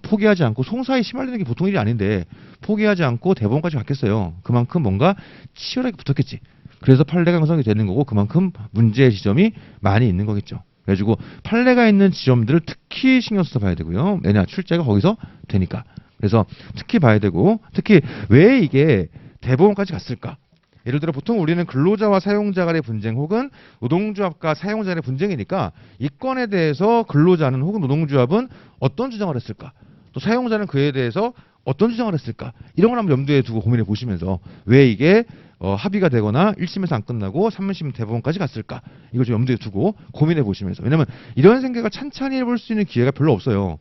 포기하지 않고 송사에 시말리는 게 보통 일이 아닌데 포기하지 않고 대법원까지 갔겠어요. 그만큼 뭔가 치열하게 붙었겠지. 그래서 판례가 형성이 되는 거고 그만큼 문제의 지점이 많이 있는 거겠죠. 그래가지고 판례가 있는 지점들을 특히 신경 써서 봐야 되고요. 왜냐 출제가 거기서 되니까. 그래서 특히 봐야 되고 특히 왜 이게 대법원까지 갔을까? 예를 들어 보통 우리는 근로자와 사용자 간의 분쟁 혹은 노동조합과 사용자 간의 분쟁이니까 이 건에 대해서 근로자는 혹은 노동조합은 어떤 주장을 했을까? 또 사용자는 그에 대해서 어떤 주장을 했을까? 이런 걸 한번 염두에 두고 고민해 보시면서 왜 이게 합의가 되거나 1심에서 안 끝나고 3심 대법원까지 갔을까? 이걸 좀 염두에 두고 고민해 보시면서. 왜냐면 이런 생각을 찬찬히 해볼 수 있는 기회가 별로 없어요.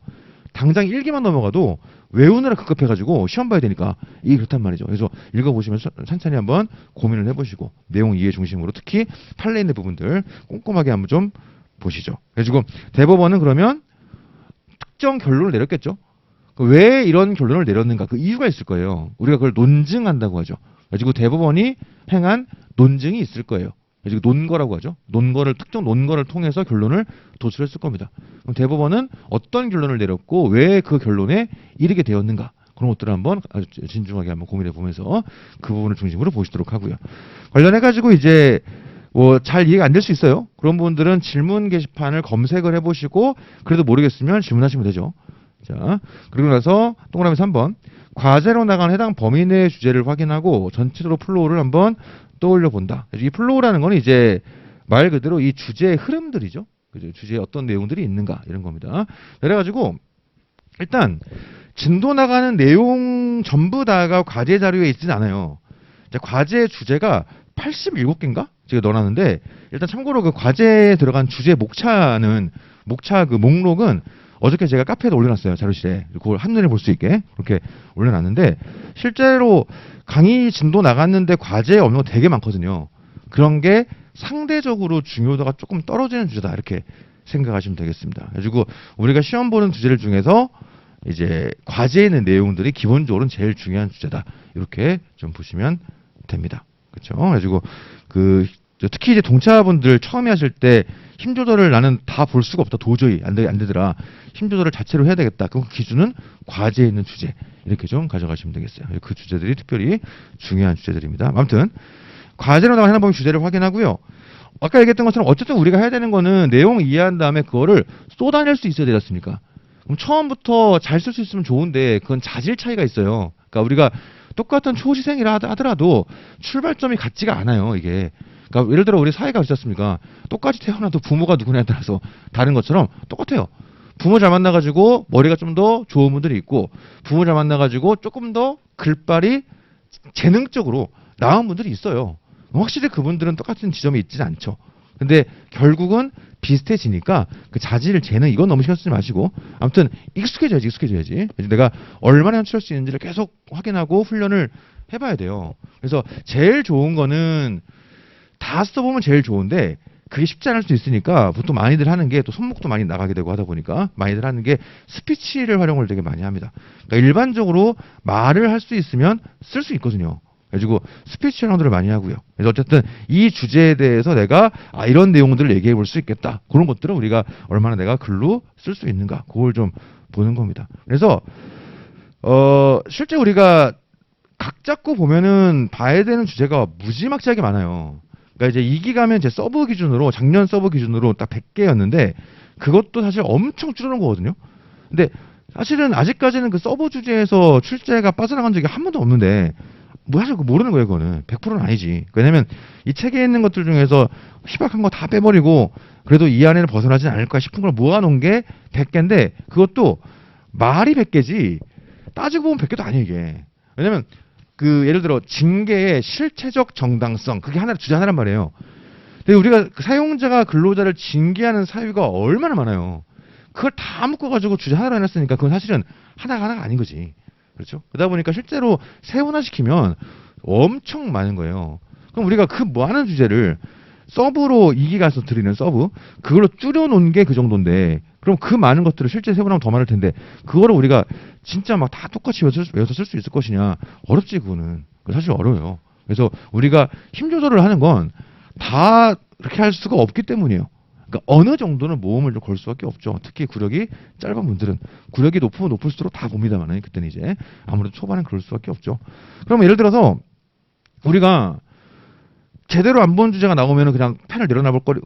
당장 1기만 넘어가도 외우느라 급급해가지고 시험 봐야 되니까 이게 그렇단 말이죠. 그래서 읽어보시면서 천천히 한번 고민을 해보시고 내용 이해 중심으로 특히 판례 있는 부분들 꼼꼼하게 한번 좀 보시죠. 그래가지고 대법원은 그러면 특정 결론을 내렸겠죠. 왜 이런 결론을 내렸는가 그 이유가 있을 거예요. 우리가 그걸 논증한다고 하죠. 그래가지고 대법원이 행한 논증이 있을 거예요. 그래서 논거라고 하죠. 논거를 특정 논거를 통해서 결론을 도출했을 겁니다. 그럼 대법원은 어떤 결론을 내렸고 왜 그 결론에 이르게 되었는가 그런 것들을 한번 아주 진중하게 한번 고민해 보면서 그 부분을 중심으로 보시도록 하고요. 관련해 가지고 이제 뭐 잘 이해가 안 될 수 있어요. 그런 분들은 질문 게시판을 검색을 해보시고 그래도 모르겠으면 질문하시면 되죠. 자 그리고 나서 동그라미 3번 과제로 나간 해당 범위 내의 주제를 확인하고 전체적으로 플로우를 한번 떠올려 본다. 이 플로우라는 건 이제 말 그대로 이 주제의 흐름들이죠. 그죠? 주제에 어떤 내용들이 있는가 이런 겁니다. 그래가지고 일단 진도 나가는 내용 전부 다가 과제 자료에 있지는 않아요. 과제 주제가 87개인가? 제가 넣어놨는데 일단 참고로 그 과제에 들어간 주제 목차 그 목록은 어저께 제가 카페에다 올려놨어요. 자료실에. 그걸 한눈에 볼 수 있게 그렇게 올려놨는데 실제로 강의 진도 나갔는데 과제에 없는 거 되게 많거든요. 그런 게 상대적으로 중요도가 조금 떨어지는 주제다 이렇게 생각하시면 되겠습니다. 그래가지고 우리가 시험 보는 주제들 중에서 이제 과제에 있는 내용들이 기본적으로는 제일 중요한 주제다 이렇게 좀 보시면 됩니다. 그렇죠? 그래가지고 특히 이제 동차분들 처음에 하실 때 힘 조절을 나는 다 볼 수가 없다. 도저히 안 되더라. 힘 조절을 자체로 해야 되겠다. 그럼 그 기준은 과제에 있는 주제. 이렇게 좀 가져가시면 되겠어요. 그 주제들이 특별히 중요한 주제들입니다. 아무튼 과제로 나간 해당 범위 주제를 확인하고요. 아까 얘기했던 것처럼 어쨌든 우리가 해야 되는 거는 내용 이해한 다음에 그거를 쏟아낼 수 있어야 되지 않습니까? 그럼 처음부터 잘 쓸 수 있으면 좋은데 그건 자질 차이가 있어요. 그러니까 우리가 똑같은 초시생이라 하더라도 출발점이 같지가 않아요, 이게. 그러니까 예를 들어 우리 사회가 그렇지 않습니까? 똑같이 태어나도 부모가 누구냐에 따라서 다른 것처럼 똑같아요. 부모 잘 만나가지고 머리가 좀 더 좋은 분들이 있고, 부모 잘 만나가지고 조금 더 글발이 재능적으로 나은 분들이 있어요. 확실히 그분들은 똑같은 지점이 있지는 않죠. 근데 결국은 비슷해지니까 그 자질, 재능 이건 너무 신경 쓰지 마시고 아무튼 익숙해져야지. 내가 얼마나 현출할 수 있는지를 계속 확인하고 훈련을 해봐야 돼요. 그래서 제일 좋은 거는 다 써보면 제일 좋은데 그게 쉽지 않을 수 있으니까 보통 많이들 하는 게 또 손목도 많이 나가게 되고 하다 보니까 많이들 하는 게 스피치를 활용을 되게 많이 합니다. 그러니까 일반적으로 말을 할 수 있으면 쓸 수 있거든요. 그래가지고 스피치 활용들을 많이 하고요. 그래서 어쨌든 이 주제에 대해서 내가 이런 내용들을 얘기해 볼 수 있겠다. 그런 것들을 우리가 얼마나 내가 글로 쓸 수 있는가. 그걸 좀 보는 겁니다. 그래서 실제 우리가 각 잡고 보면은 봐야 되는 주제가 무지막지하게 많아요. 그러니까 이제 2기 가면 제 서브 기준으로 작년 서브 기준으로 딱 100개였는데 그것도 사실 엄청 줄어든 거거든요. 근데 사실은 아직까지는 그 서브 주제에서 출제가 빠져나간 적이 한 번도 없는데 뭐 사실 모르는 거예요, 그거는. 100%는 아니지. 왜냐면 이 책에 있는 것들 중에서 희박한 거 다 빼버리고 그래도 이 안에는 벗어나진 않을까 싶은 걸 모아놓은 게 100개인데 그것도 말이 100개지 따지고 보면 100개도 아니에요, 이게. 왜냐면 그 예를 들어 징계의 실체적 정당성 그게 하나 주제 하나란 말이에요. 근데 우리가 그 사용자가 근로자를 징계하는 사유가 얼마나 많아요. 그걸 다 묶어가지고 주제 하나로 해놨으니까 그건 사실은 하나가 아닌 거지. 그렇죠? 그러다 보니까 실제로 세분화시키면 엄청 많은 거예요. 그럼 우리가 그 많은 주제를 서브로 2기 가서 드리는 서브 그걸로 줄여놓은 게 그 정도인데 그럼 그 많은 것들을 실제 세분하면 더 많을 텐데 그거를 우리가 진짜 막 다 똑같이 외워서 쓸 수 있을 것이냐 어렵지 그거는 사실 어려워요. 그래서 우리가 힘 조절을 하는 건 다 그렇게 할 수가 없기 때문이에요. 그러니까 어느 정도는 모험을 좀 걸 수밖에 없죠. 특히 구력이 짧은 분들은 구력이 높으면 높을수록 다 봅니다만은 그때는 이제 아무래도 초반엔 그럴 수밖에 없죠. 그럼 예를 들어서 우리가 제대로 안 본 주제가 나오면 그냥 펜을 내려놔버릴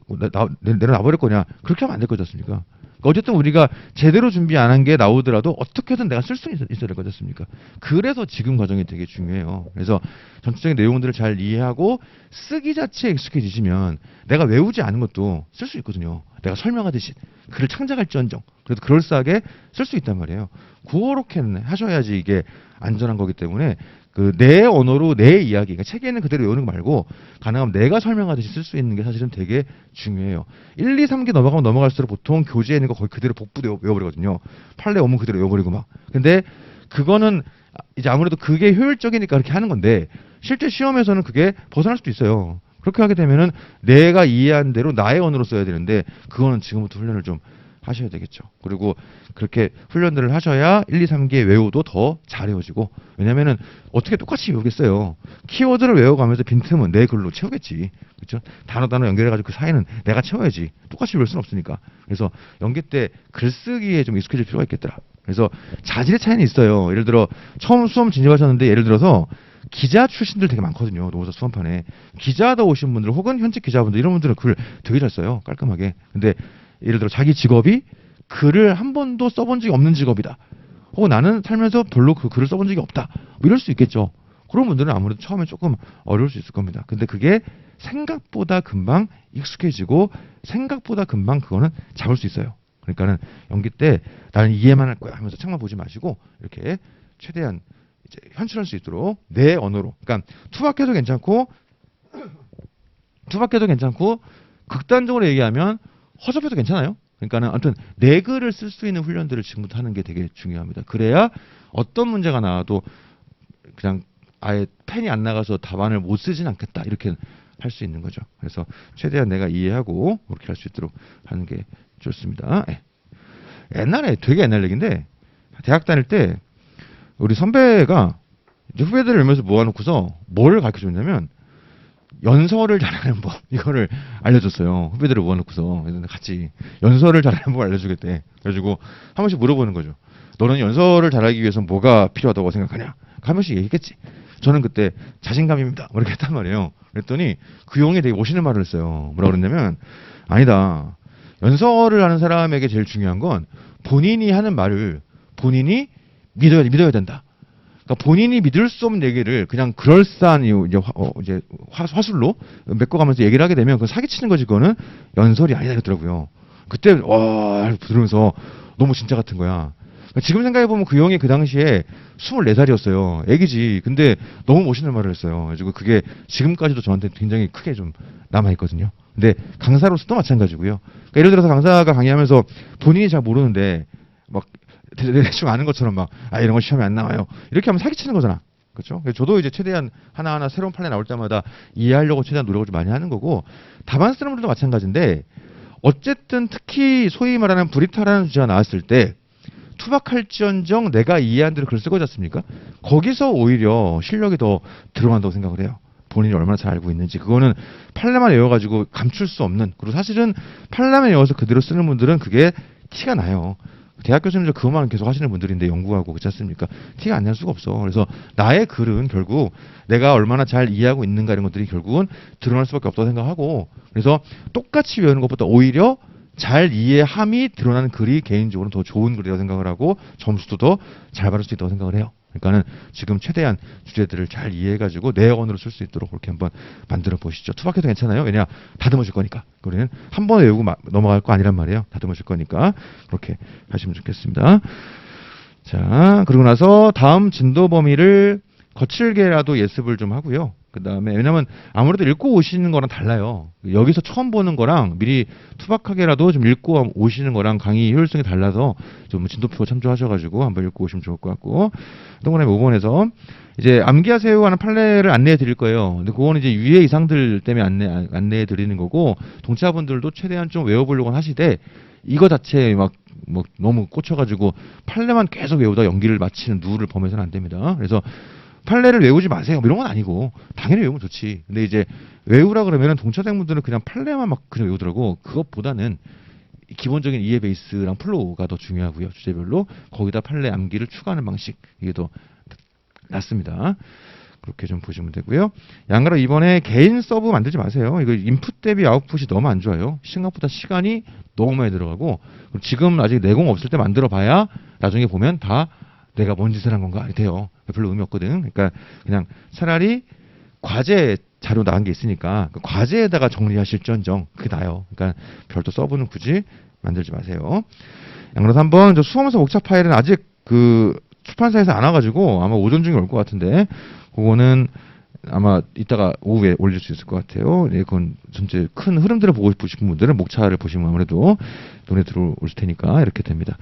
거냐 그렇게 하면 안 될 거지 않습니까? 그러니까 어쨌든 우리가 제대로 준비 안 한 게 나오더라도 어떻게든 내가 쓸 수 있어야 될 거지 않습니까? 그래서 지금 과정이 되게 중요해요. 그래서 전체적인 내용들을 잘 이해하고 쓰기 자체에 익숙해지시면 내가 외우지 않은 것도 쓸 수 있거든요. 내가 설명하듯이 글을 창작할지언정 그래도 그럴싸하게 쓸 수 있단 말이에요. 그렇게 하셔야지 이게 안전한 거기 때문에 그 내 언어로 내 이야기, 그러니까 책에 있는 그대로 외우는 거 말고 가능하면 내가 설명하듯이 쓸 수 있는 게 사실은 되게 중요해요. 1, 2, 3기 넘어가면 넘어갈수록 보통 교재에 있는 거 거의 그대로 복부 외워버리거든요. 판례 원문 그대로 외워버리고 막. 근데 그거는 이제 아무래도 그게 효율적이니까 그렇게 하는 건데 실제 시험에서는 그게 벗어날 수도 있어요. 그렇게 하게 되면은 내가 이해한 대로 나의 언어로 써야 되는데 그거는 지금부터 훈련을 좀 하셔야 되겠죠. 그리고 그렇게 훈련들을 하셔야 1, 2, 3기의 외우도 더 잘 외워지고 왜냐면은 어떻게 똑같이 외우겠어요. 키워드를 외워가면서 빈틈은 내 글로 채우겠지. 그렇죠? 단어 연결해가지고 그 사이는 내가 채워야지. 똑같이 외울 수는 없으니까. 그래서 연기 때 글쓰기에 좀 익숙해질 필요가 있겠더라. 그래서 자질의 차이는 있어요. 예를 들어 처음 수험 진입하셨는데 예를 들어서 기자 출신들 되게 많거든요. 노사 수험판에. 기자하다 오신 분들 혹은 현직 기자분들 이런 분들은 글 되게 잘 써요. 깔끔하게. 근데 예를 들어 자기 직업이 글을 한 번도 써본 적이 없는 직업이다. 혹은 나는 살면서 별로 그 글을 써본 적이 없다. 뭐 이럴 수 있겠죠. 그런 분들은 아무래도 처음에 조금 어려울 수 있을 겁니다. 근데 그게 생각보다 금방 익숙해지고 생각보다 금방 그거는 잡을 수 있어요. 그러니까는 연기 때 나는 이해만 할 거야 하면서 책만 보지 마시고 이렇게 최대한 이제 현출할 수 있도록 내 언어로. 그러니까 투박해도 괜찮고 극단적으로 얘기하면 허접해도 괜찮아요. 그러니까는 아무튼 내 글을 쓸 수 있는 훈련들을 지금부터 하는 게 되게 중요합니다. 그래야 어떤 문제가 나와도 그냥 아예 펜이 안 나가서 답안을 못 쓰진 않겠다 이렇게 할 수 있는 거죠. 그래서 최대한 내가 이해하고 그렇게 할 수 있도록 하는 게 좋습니다. 옛날에 되게 옛날 얘기인데 대학 다닐 때 우리 선배가 이제 후배들을 열면서 모아놓고서 뭘 가르쳐줬냐면 연설을 잘하는 법 이거를 알려줬어요. 후배들을 모아놓고서 같이 연설을 잘하는 법 알려주겠대. 그래가지고 한 번씩 물어보는 거죠. 너는 연설을 잘하기 위해서 뭐가 필요하다고 생각하냐? 한 번씩 얘기했겠지. 저는 그때 자신감입니다. 뭐 이렇게 했단 말이에요. 그랬더니 그 용이 되게 멋있는 말을 했어요. 뭐라 그랬냐면 아니다. 연설을 하는 사람에게 제일 중요한 건 본인이 하는 말을 본인이 믿어야 된다. 그러니까 본인이 믿을 수 없는 얘기를 그냥 그럴싸한 이제 화술로 메꿔가면서 얘기를 하게 되면 그 사기치는 거지 그거는 연설이 아니다 이러더라고요. 그때 와 들으면서 너무 진짜 같은 거야. 그러니까 지금 생각해보면 그 형이 그 당시에 24살이었어요. 애기지. 근데 너무 멋있는 말을 했어요. 그래서 그게 지금까지도 저한테 굉장히 크게 좀 남아있거든요. 근데 강사로서도 마찬가지고요. 그러니까 예를 들어서 강사가 강의하면서 본인이 잘 모르는데 막 대충 아는 것처럼 막 이런 거 시험에 안 나와요. 이렇게 하면 사기치는 거잖아. 그렇죠? 저도 이제 최대한 하나하나 새로운 판례 나올 때마다 이해하려고 최대한 노력을 좀 많이 하는 거고 답안 쓰는 분들도 마찬가지인데 어쨌든 특히 소위 말하는 브리타라는 주제가 나왔을 때 투박할지언정 내가 이해한 대로 글을 쓰고 있지 않습니까? 거기서 오히려 실력이 더 들어간다고 생각을 해요. 본인이 얼마나 잘 알고 있는지. 그거는 판례만 외워가지고 감출 수 없는. 그리고 사실은 판례만 외워서 그대로 쓰는 분들은 그게 티가 나요. 대학 교수님들 그것만 계속 하시는 분들인데 연구하고 그렇지 않습니까? 티가 안 날 수가 없어. 그래서 나의 글은 결국 내가 얼마나 잘 이해하고 있는가 이런 것들이 결국은 드러날 수밖에 없다고 생각하고 그래서 똑같이 외우는 것보다 오히려 잘 이해함이 드러나는 글이 개인적으로는 더 좋은 글이라고 생각을 하고 점수도 더 잘 받을 수 있다고 생각을 해요. 그러니까는 지금 최대한 주제들을 잘 이해해가지고 내 언어로 쓸 수 있도록 그렇게 한번 만들어 보시죠. 투박해도 괜찮아요. 왜냐 다듬어질 거니까. 우리는 한 번에 외우고 넘어갈 거 아니란 말이에요. 다듬어질 거니까 그렇게 하시면 좋겠습니다. 자 그리고 나서 다음 진도 범위를 거칠게라도 예습을 좀 하고요. 그 다음에 왜냐면 아무래도 읽고 오시는 거랑 달라요. 여기서 처음 보는 거랑 미리 투박하게라도 좀 읽고 오시는 거랑 강의 효율성이 달라서 좀 진도표 참조하셔가지고 한번 읽고 오시면 좋을 것 같고 동그라미 5번에서 이제 암기하세요 하는 판례를 안내해 드릴 거예요. 근데 그거는 이제 위의 이상들 때문에 안내해 드리는 거고 동차분들도 최대한 좀 외워보려고 하시되 이거 자체에 막 너무 꽂혀가지고 판례만 계속 외우다 연기를 마치는 누를 범해서는 안 됩니다. 그래서 판례를 외우지 마세요. 이런 건 아니고 당연히 외우면 좋지. 근데 이제 외우라 그러면은 동차생분들은 그냥 판례만 막 그냥 외우더라고. 그것보다는 기본적인 이해 베이스랑 플로우가 더 중요하고요. 주제별로 거기다 판례 암기를 추가하는 방식 이게 더 낫습니다. 그렇게 좀 보시면 되고요. 양가로 이번에 개인 서브 만들지 마세요. 이거 인풋 대비 아웃풋이 너무 안 좋아요. 생각보다 시간이 너무 많이 들어가고 지금 아직 내공 없을 때 만들어 봐야 나중에 보면 다 내가 뭔 짓을 한 건가 돼요. 별로 의미 없거든. 그러니까 그냥 차라리 과제 자료 나간 게 있으니까 그 과제에다가 정리하실지언정 그게 나아요. 그러니까 별도 서브는 굳이 만들지 마세요. 양으로 3번 저 수험서 목차 파일은 아직 그 출판사에서 안 와가지고 아마 오전 중에 올 것 같은데 그거는 아마 이따가 오후에 올릴 수 있을 것 같아요. 네, 그건 전체 큰 흐름들을 보고 싶으신 분들은 목차를 보시면 아무래도 눈에 들어올 테니까 이렇게 됩니다.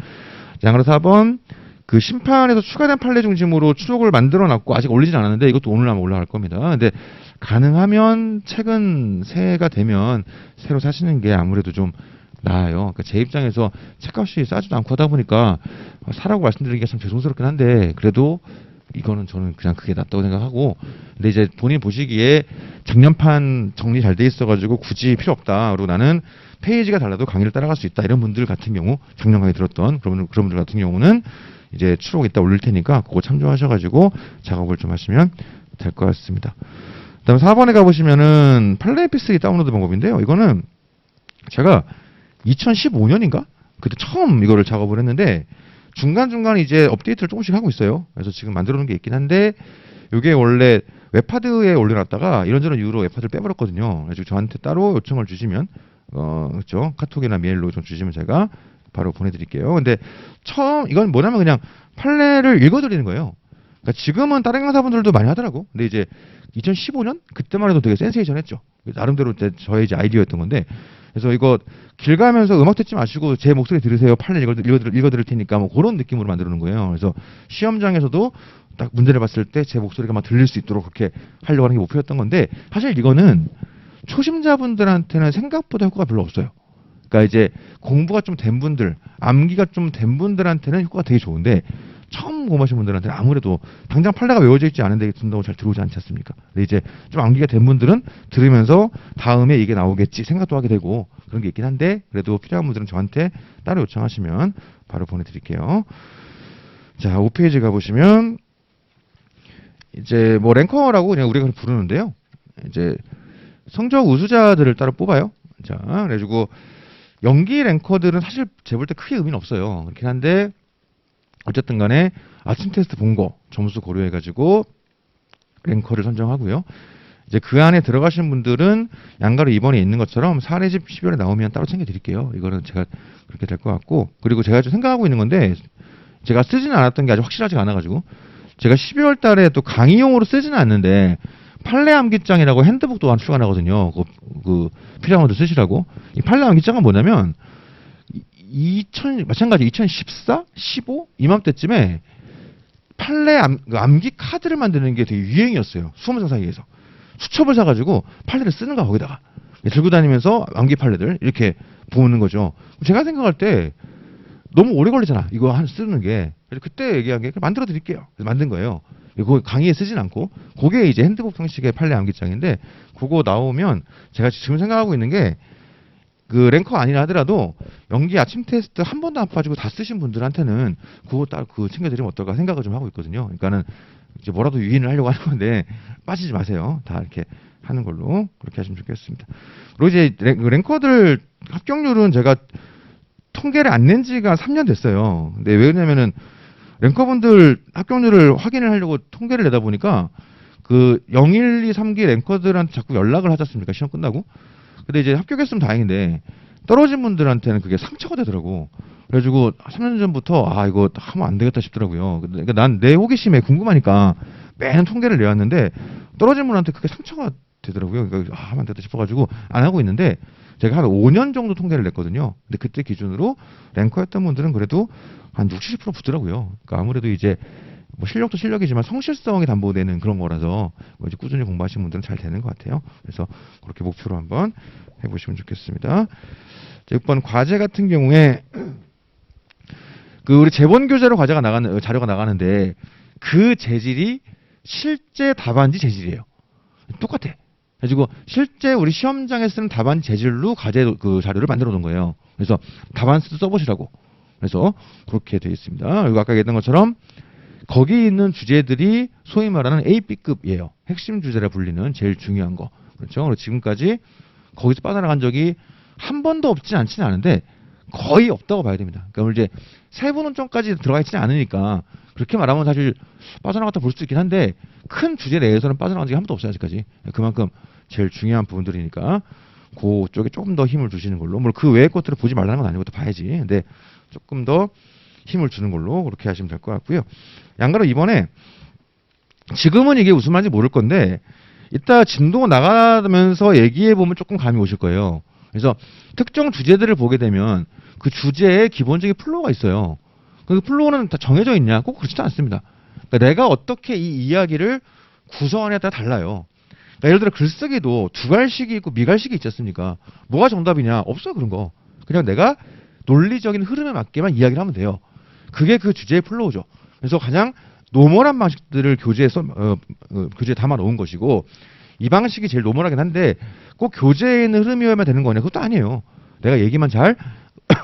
양으로 4번 그 심판에서 추가된 판례 중심으로 추록을 만들어 놨고 아직 올리진 않았는데 이것도 오늘 아마 올라갈 겁니다. 근데 가능하면 책은 새해가 되면 새로 사시는 게 아무래도 좀 나아요. 그러니까 제 입장에서 책값이 싸지도 않고 하다 보니까 사라고 말씀드리기가 참 죄송스럽긴 한데 그래도 이거는 저는 그냥 그게 낫다고 생각하고 근데 이제 본인 보시기에 작년판 정리 잘 돼 있어가지고 굳이 필요 없다. 그리고 나는 페이지가 달라도 강의를 따라갈 수 있다. 이런 분들 같은 경우 작년 강의 들었던 그런 분들 같은 경우는 이제 추록 이따 올릴 테니까 그거 참조하셔가지고 작업을 좀 하시면 될 것 같습니다. 그다음 4번에 가보시면은 판례 MP3 다운로드 방법인데요. 이거는 제가 2015년인가? 그때 처음 이거를 작업을 했는데 중간중간 이제 업데이트를 조금씩 하고 있어요. 그래서 지금 만들어 놓은 게 있긴 한데 이게 원래 웹하드에 올려놨다가 이런저런 이유로 웹하드를 빼버렸거든요. 그래서 저한테 따로 요청을 주시면 그렇죠. 카톡이나 메일로 좀 주시면 제가 바로 보내드릴게요. 근데 처음 이건 뭐냐면 그냥 판례를 읽어드리는 거예요. 그러니까 지금은 다른 강사분들도 많이 하더라고. 근데 이제 2015년 그때만 해도 되게 센세이션했죠. 나름대로 저의 이제 아이디어였던 건데. 그래서 이거 길 가면서 음악 듣지 마시고 제 목소리 들으세요. 판례 읽어드릴 테니까 뭐 그런 느낌으로 만들어 놓은 거예요. 그래서 시험장에서도 딱 문제를 봤을 때 제 목소리가 막 들릴 수 있도록 그렇게 하려고 하는 게 목표였던 건데 사실 이거는 초심자분들한테는 생각보다 효과가 별로 없어요. 그러니까 이제 공부가 좀 된 분들, 암기가 좀 된 분들한테는 효과가 되게 좋은데 처음 공부하신 분들한테는 아무래도 당장 판례가 외워져 있지 않은데 듣는다고 잘 들어오지 않지 않습니까? 근데 이제 좀 암기가 된 분들은 들으면서 다음에 이게 나오겠지 생각도 하게 되고 그런 게 있긴 한데 그래도 필요한 분들은 저한테 따로 요청하시면 바로 보내드릴게요. 자, 5페이지 가보시면 이제 뭐 랭커라고 그냥 우리가 부르는데요. 이제 성적 우수자들을 따로 뽑아요. 자, 그래가지고 연기 랭커들은 사실 재볼 때 크게 의미는 없어요. 그렇긴 한데 어쨌든 간에 아침 테스트 본 거 점수 고려해가지고 랭커를 선정하고요. 이제 그 안에 들어가시는 분들은 양가로 2번에 있는 것처럼 사례집 12월에 나오면 따로 챙겨드릴게요. 이거는 제가 그렇게 될 것 같고, 그리고 제가 좀 생각하고 있는 건데 제가 쓰지는 않았던 게 아직 확실하지가 않아가지고 제가 12월 달에 또 강의용으로 쓰지는 않는데 판례 암기장이라고 핸드북 또한 출간하거든요. 그 필요한 분들 쓰시라고. 이 판례 암기장은 뭐냐면 마찬가지 2014, 15 이맘때쯤에 판례 암기 카드를 만드는 게 되게 유행이었어요. 수험생 사이에서. 수첩을 사가지고 판례를 쓰는 거야, 거기다가. 들고 다니면서 암기 판례들 이렇게 보는 거죠. 제가 생각할 때 너무 오래 걸리잖아, 이거 쓰는 게. 그래서 그때 얘기한 게 만들어 드릴게요. 그래서 만든 거예요. 이거 강의에 쓰진 않고. 그게 이제 핸드북 형식의 판례 암기장인데, 그거 나오면 제가 지금 생각하고 있는 게 그 랭커 아니라 하더라도 연기 아침 테스트 한 번도 안 빠지고 다 쓰신 분들한테는 그거 딱 그 챙겨드리면 어떨까 생각을 좀 하고 있거든요. 그러니까는 이제 뭐라도 유인을 하려고 하는 건데 빠지지 마세요. 다 이렇게 하는 걸로 그렇게 하시면 좋겠습니다. 그리고 이제 랭커들 합격률은 제가 통계를 안 낸 지가 3년 됐어요. 근데 왜냐면은 랭커분들 합격률을 확인을 하려고 통계를 내다 보니까 그 0, 1, 2, 3기 랭커들한테 자꾸 연락을 하지 않습니까? 시험 끝나고. 근데 이제 합격했으면 다행인데 떨어진 분들한테는 그게 상처가 되더라고. 그래가지고 3년 전부터 이거 하면 안 되겠다 싶더라고요. 그러니까 난 내 호기심에 궁금하니까 매년 통계를 내왔는데 떨어진 분한테 그게 상처가 되더라고요. 그러니까 하면 안 되겠다 싶어가지고 안 하고 있는데 제가 한 5년 정도 통계를 냈거든요. 근데 그때 기준으로 랭커였던 분들은 그래도 한 60, 70% 붙더라고요. 그러니까 아무래도 이제 뭐 실력도 실력이지만 성실성이 담보되는 그런 거라서 뭐 이제 꾸준히 공부하시는 분들은 잘 되는 것 같아요. 그래서 그렇게 목표로 한번 해보시면 좋겠습니다. 6번 과제 같은 경우에 그 우리 재본 교재로 자료가 나가는데 그 재질이 실제 답안지 재질이에요. 똑같아. 그래가지고 실제 우리 시험장에 쓰는 답안지 재질로 그 자료를 만들어 놓은 거예요. 그래서 답안지도 써보시라고. 그래서 그렇게 되어 있습니다. 그리고 아까 얘기했던 것처럼 거기 있는 주제들이 소위 말하는 A, B급이에요. 핵심 주제라 불리는 제일 중요한 거. 그렇죠? 그리고 지금까지 거기서 빠져나간 적이 한 번도 없진 않지는 않은데 거의 없다고 봐야 됩니다. 그러니까 이제 세부 논점까지 들어가 있지는 않으니까 그렇게 말하면 사실 빠져나갔다 볼 수도 있긴 한데 큰 주제 내에서는 빠져나간 적이 한 번도 없어요, 아직까지. 그만큼 제일 중요한 부분들이니까 그쪽에 조금 더 힘을 주시는 걸로. 물론 그 외의 것들을 보지 말라는 건 아니고 또 봐야지. 근데 조금 더 힘을 주는 걸로 그렇게 하시면 될 것 같고요. 양가로 이번에 지금은 이게 무슨 말인지 모를 건데 이따 진도 나가면서 얘기해 보면 조금 감이 오실 거예요. 그래서 특정 주제들을 보게 되면 그 주제에 기본적인 플로우가 있어요. 그 플로우는 다 정해져 있냐? 꼭 그렇지도 않습니다. 그러니까 내가 어떻게 이 이야기를 구성하냐에 따라 달라요. 그러니까 예를 들어 글쓰기도 두갈식이 있고 미갈식이 있지 않습니까? 뭐가 정답이냐? 없어요, 그런 거. 그냥 내가 논리적인 흐름에 맞게만 이야기를 하면 돼요. 그게 그 주제의 플로우죠. 그래서 가장 노멀한 방식들을 교재에 담아 놓은 것이고, 이 방식이 제일 노멀하긴 한데 꼭 교재에 있는 흐름이어야만 되는 거냐? 그것도 아니에요. 내가 얘기만 잘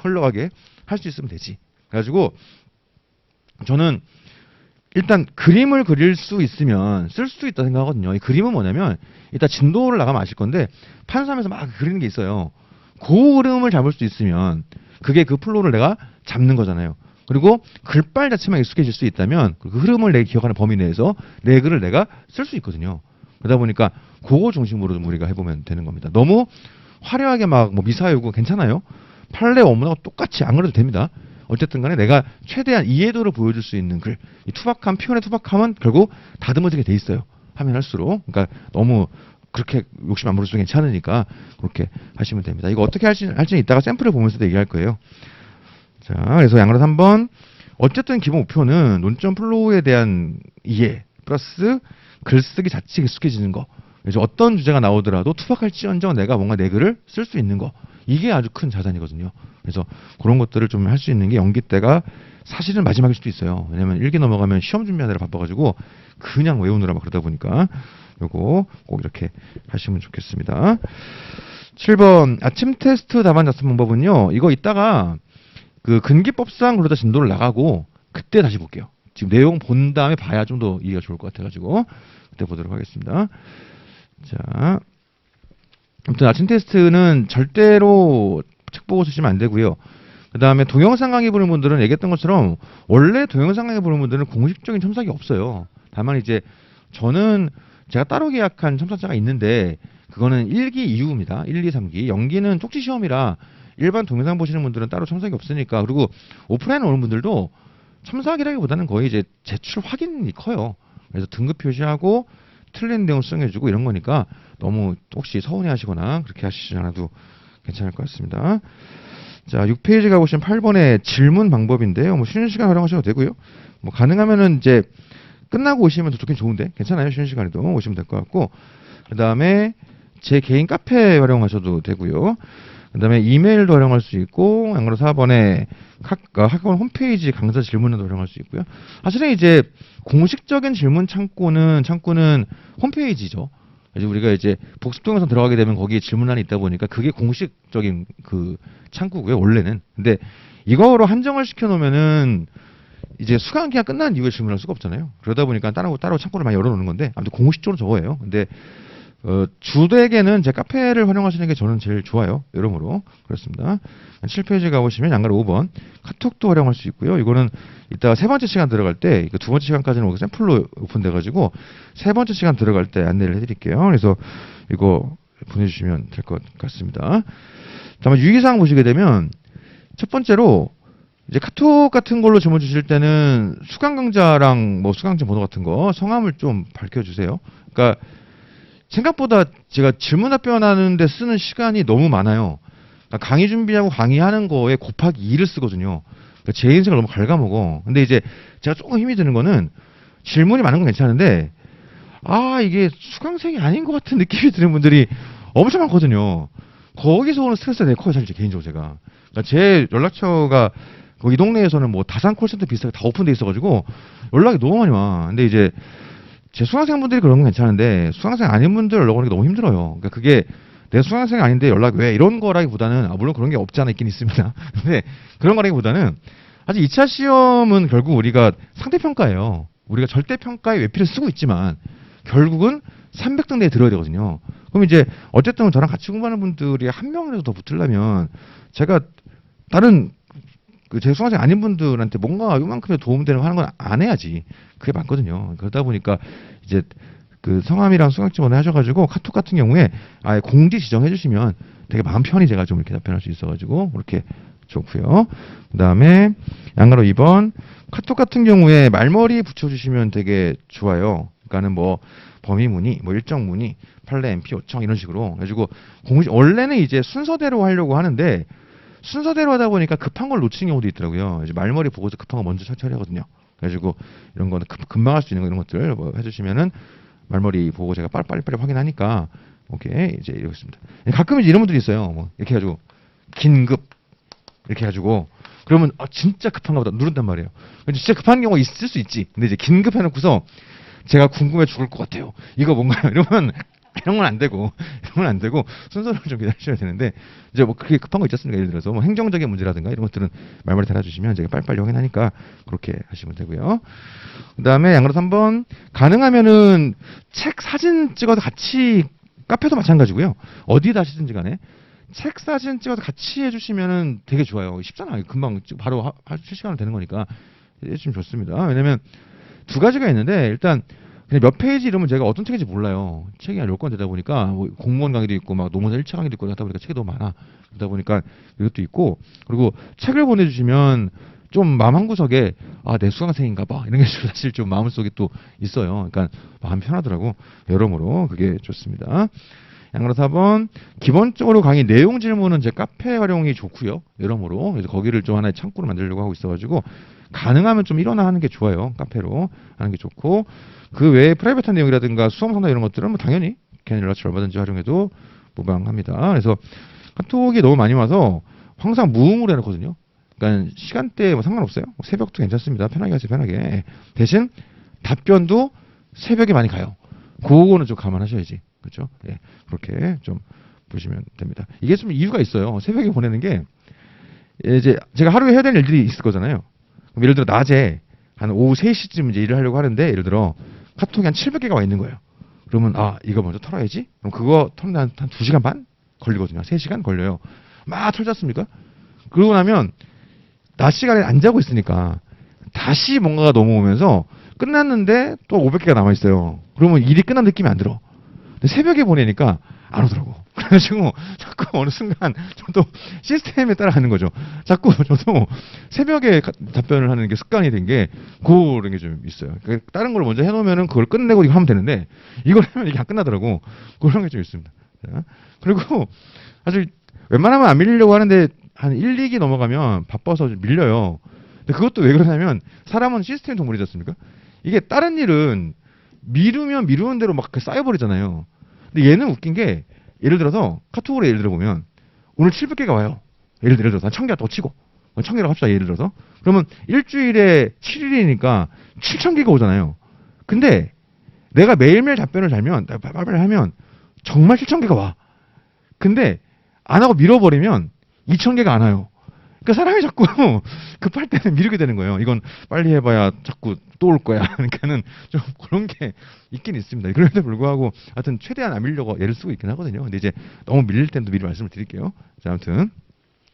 흘러가게 할 수 있으면 되지. 그래가지고 저는 일단 그림을 그릴 수 있으면 쓸 수 있다 생각하거든요. 이 그림은 뭐냐면 이따 진도를 나가면 아실 건데 판사하면서 막 그리는 게 있어요. 그 흐름을 잡을 수 있으면 그게 그 플로우를 내가 잡는 거잖아요. 그리고 글빨 자체만 익숙해질 수 있다면 그 흐름을 내가 기억하는 범위 내에서 내 글을 내가 쓸 수 있거든요. 그러다 보니까 그거 중심으로 좀 우리가 해보면 되는 겁니다. 너무 화려하게 막 뭐 미사여고 괜찮아요. 판례 원문하고 똑같이 안 그래도 됩니다. 어쨌든 간에 내가 최대한 이해도를 보여줄 수 있는 글, 이 투박함, 표현의 투박함은 결국 다듬어지게 돼 있어요. 하면 할수록. 그러니까 너무 그렇게 욕심 안 부려도 괜찮으니까 그렇게 하시면 됩니다. 이거 어떻게 할지는 이따가 샘플을 보면서도 얘기할 거예요. 자, 그래서 양으로 3번. 어쨌든 기본 목표는 논점 플로우에 대한 이해 플러스 글쓰기 자체가 익숙해지는 거. 그래서 어떤 주제가 나오더라도 투박할지언정 내가 뭔가 내 글을 쓸 수 있는 거. 이게 아주 큰 자산이거든요. 그래서 그런 것들을 좀 할 수 있는 게 연기 때가 사실은 마지막일 수도 있어요. 왜냐면 1기 넘어가면 시험 준비하느라 바빠가지고 그냥 외우느라 막 그러다 보니까 요거 꼭 이렇게 하시면 좋겠습니다. 7번 아침 테스트 답안 작성 방법은요. 이거 이따가 그 근기법상 그러다 진도를 나가고 그때 다시 볼게요. 지금 내용 본 다음에 봐야 좀 더 이해가 좋을 것 같아가지고 그때 보도록 하겠습니다. 자, 아무튼 아침 테스트는 절대로 책 보고 쓰시면 안 되고요. 그 다음에 동영상 강의 보는 분들은 얘기했던 것처럼 원래 동영상 강의 보는 분들은 공식적인 첨삭이 없어요. 다만 이제 저는 제가 따로 계약한 첨삭자가 있는데 그거는 1기 2후입니다. 1, 2, 3기. 연기는 쪽지 시험이라 일반 동영상 보시는 분들은 따로 첨삭이 없으니까. 그리고 오프라인 오는 분들도 첨삭이라기보다는 거의 이제 제출 확인이 커요. 그래서 등급 표시하고 틀린 내용 수정해주고 이런 거니까 너무 혹시 서운해하시거나 그렇게 하시지 않아도 괜찮을 것 같습니다. 자, 6페이지 가보시면 8번에 질문 방법인데요. 뭐 쉬는 시간 활용하셔도 되고요. 뭐 가능하면은 이제 끝나고 오시면 더 좋긴 좋은데 괜찮아요. 쉬는 시간에도 오시면 될 것 같고, 그 다음에 제 개인 카페 활용하셔도 되고요. 그 다음에 이메일도 활용할 수 있고, 양으로 4번에 학원 홈페이지 강사 질문도 활용할 수 있고요. 사실은 이제 공식적인 질문 창구는 홈페이지죠. 이제 우리가 이제 복습 동영상 들어가게 되면 거기에 질문란이 있다 보니까 그게 공식적인 그 창구고요, 원래는. 근데 이거로 한정을 시켜 놓으면은 이제 수강 기간 끝난 이후에 질문할 수가 없잖아요. 그러다 보니까 따로 창구를 많이 열어 놓는 건데, 아무튼 공식적으로 저거예요. 근데 주되게는 제 카페를 활용하시는 게 저는 제일 좋아요. 여러모로 그렇습니다. 7페이지 가보시면 양가로 5번 카톡도 활용할 수 있고요. 이거는 이따가 세 번째 시간 들어갈 때, 두 번째 시간까지는 샘플로 오픈돼가지고 세 번째 시간 들어갈 때 안내를 해드릴게요. 그래서 이거 보내주시면 될 것 같습니다. 다만 유의사항 보시게 되면 첫 번째로 이제 카톡 같은 걸로 질문 주실 때는 수강 강좌랑 뭐 수강증 번호 같은 거 성함을 좀 밝혀주세요. 그러니까 생각보다 제가 질문 답변하는데 쓰는 시간이 너무 많아요. 그러니까 강의 준비하고 강의하는 거에 곱하기 2를 쓰거든요. 그러니까 제 인생을 너무 갉아먹어. 근데 이제 제가 조금 힘이 드는 거는 질문이 많은 건 괜찮은데, 이게 수강생이 아닌 것 같은 느낌이 드는 분들이 엄청 많거든요. 거기서 오는 스트레스가 되게 커요, 사실 개인적으로 제가. 그러니까 제 연락처가 이 동네에서는 뭐 다산 콜센터 비슷하게 다 오픈돼 있어가지고 연락이 너무 많이 와. 근데 이제 제 수강생분들이 그런 건 괜찮은데 수강생 아닌 분들 연락 오는 게 너무 힘들어요. 그러니까 그게 내 수강생이 아닌데 연락 왜 이런 거라기보다는, 물론 그런 게 없지 않아 있긴 있습니다. 근데 그런 거라기보다는 사실 2차 시험은 결국 우리가 상대평가예요. 우리가 절대평가에 외피를 쓰고 있지만 결국은 300등 내에 들어야 되거든요. 그럼 이제 어쨌든 저랑 같이 공부하는 분들이 한 명이라도 더 붙으려면 제가 다른 제 수강생 아닌 분들한테 뭔가 이만큼의 도움되는 거 하는 건 안 해야지. 그게 많거든요. 그러다 보니까 이제 그 성함이랑 수강증 번호 하셔가지고 카톡 같은 경우에 아예 공지 지정해 주시면 되게 마음 편히 제가 좀 이렇게 답변할 수 있어가지고 그렇게 좋고요. 그 다음에 양가로 2번 카톡 같은 경우에 말머리 붙여주시면 되게 좋아요. 그러니까는 뭐 범위 문의, 뭐 일정 문의, 판례 MP 요청 이런 식으로 해가지고 원래는 이제 순서대로 하려고 하는데 순서대로 하다 보니까 급한 걸 놓치는 경우도 있더라고요. 이제 말머리 보고서 급한 거 먼저 처리하거든요. 그래가지고 이런 거는 금방 할 수 있는 거 이런 것들 뭐 해주시면은 말머리 보고 제가 빨리빨리 확인하니까 오케이 이제 이렇습니다. 가끔 이제 이런 분들이 있어요. 뭐 이렇게 해가지고 긴급 이렇게 해가지고 그러면 진짜 급한가 보다 누른단 말이에요. 진짜 급한 경우가 있을 수 있지. 근데 이제 긴급 해놓고서 제가 궁금해 죽을 것 같아요. 이거 뭔가요? 이러면 이런 건 안 되고, 순서를 좀 기다리셔야 되는데, 이제 뭐 그렇게 급한 거 있지 않습니까? 예를 들어서 뭐 행정적인 문제라든가 이런 것들은 말머리 달아주시면 제가 빨리빨리 확인하니까 그렇게 하시면 되고요. 그 다음에 양으로 3번, 가능하면은 책 사진 찍어서 같이, 카페도 마찬가지고요. 어디다 하시든지 간에, 책 사진 찍어서 같이 해주시면은 되게 좋아요. 쉽잖아요. 금방 바로 실시간으로 되는 거니까. 해주시면 좋습니다. 왜냐면 두 가지가 있는데, 일단, 그냥 몇 페이지 이러면 제가 어떤 책인지 몰라요. 책이 한 10권 되다 보니까 뭐 공무원 강의도 있고 막 노무사 1차 강의도 있고 하다 보니까 책이 너무 많아. 그러다 보니까 이것도 있고, 그리고 책을 보내주시면 좀 마음 한구석에 내 수강생인가 봐 이런 게 사실 좀 마음속에 또 있어요. 그러니까 마음 편하더라고. 여러모로 그게 좋습니다. 양으로 4번 기본적으로 강의 내용 질문은 제 카페 활용이 좋고요. 여러모로 그래서 거기를 좀 하나의 창구로 만들려고 하고 있어가지고 가능하면 좀 일어나 하는 게 좋아요. 카페로 하는 게 좋고, 그 외에 프라이빗한 내용이라든가 수험 상담 이런 것들은 뭐 당연히 개인 연락처 얼마든지 활용해도 무방합니다. 그래서 카톡이 너무 많이 와서 항상 무음으로 해놓거든요. 그러니까 시간대에 뭐 상관없어요. 새벽도 괜찮습니다. 편하게 하세요. 편하게. 대신 답변도 새벽에 많이 가요. 그거는 좀 감안하셔야지. 그렇죠? 예, 그렇게 좀 보시면 됩니다. 이게 좀 이유가 있어요. 새벽에 보내는 게 이제 제가 하루에 해야 되는 일들이 있을 거잖아요. 그럼 예를 들어 낮에 한 오후 3시쯤 이제 일을 하려고 하는데 예를 들어 카톡이 한 700개가 와 있는 거예요. 그러면 이거 먼저 털어야지. 그럼 그거 털는데 한 2시간 반 걸리거든요. 3시간 걸려요. 막 털지 않습니까? 그러고 나면 낮 시간에 안 자고 있으니까 다시 뭔가가 넘어오면서 끝났는데 또 500개가 남아 있어요. 그러면 일이 끝난 느낌이 안 들어. 근데 새벽에 보내니까 안 오더라고. 그래가지고 자꾸 어느 순간 저도 시스템에 따라가는 거죠. 자꾸 저도 새벽에 답변을 하는 게 습관이 된 게 그런 게 좀 있어요. 그러니까 다른 걸 먼저 해놓으면은 그걸 끝내고 이거 하면 되는데 이걸 하면 이게 안 끝나더라고. 그런 게 좀 있습니다. 자, 그리고 사실 웬만하면 안 밀리려고 하는데 한 1, 2기 넘어가면 바빠서 좀 밀려요. 근데 그것도 왜 그러냐면 사람은 시스템 동물이지 않습니까? 이게 다른 일은 미루면 미루는 대로 막 쌓여버리잖아요. 근데 얘는 웃긴 게 예를 들어서 카톡으로 예를 들어보면 오늘 700개가 와요. 예를 들어서 한 1000개가 더 치고 1000개라고 합시다. 예를 들어서 그러면 일주일에 7일이니까 7000개가 오잖아요. 근데 내가 매일매일 답변을 달면 빨리빨리 하면 정말 7000개가 와. 근데 안 하고 밀어버리면 2000개가 안 와요. 그러니까 사람이 자꾸 급할 때는 미루게 되는 거예요. 이건 빨리 해봐야 자꾸 또 올 거야. 그러니까는 좀 그런 게 있긴 있습니다. 그런데도 불구하고 하여튼 최대한 안 밀려고 애를 쓰고 있긴 하거든요. 근데 이제 너무 밀릴 때도 미리 말씀을 드릴게요. 자, 아무튼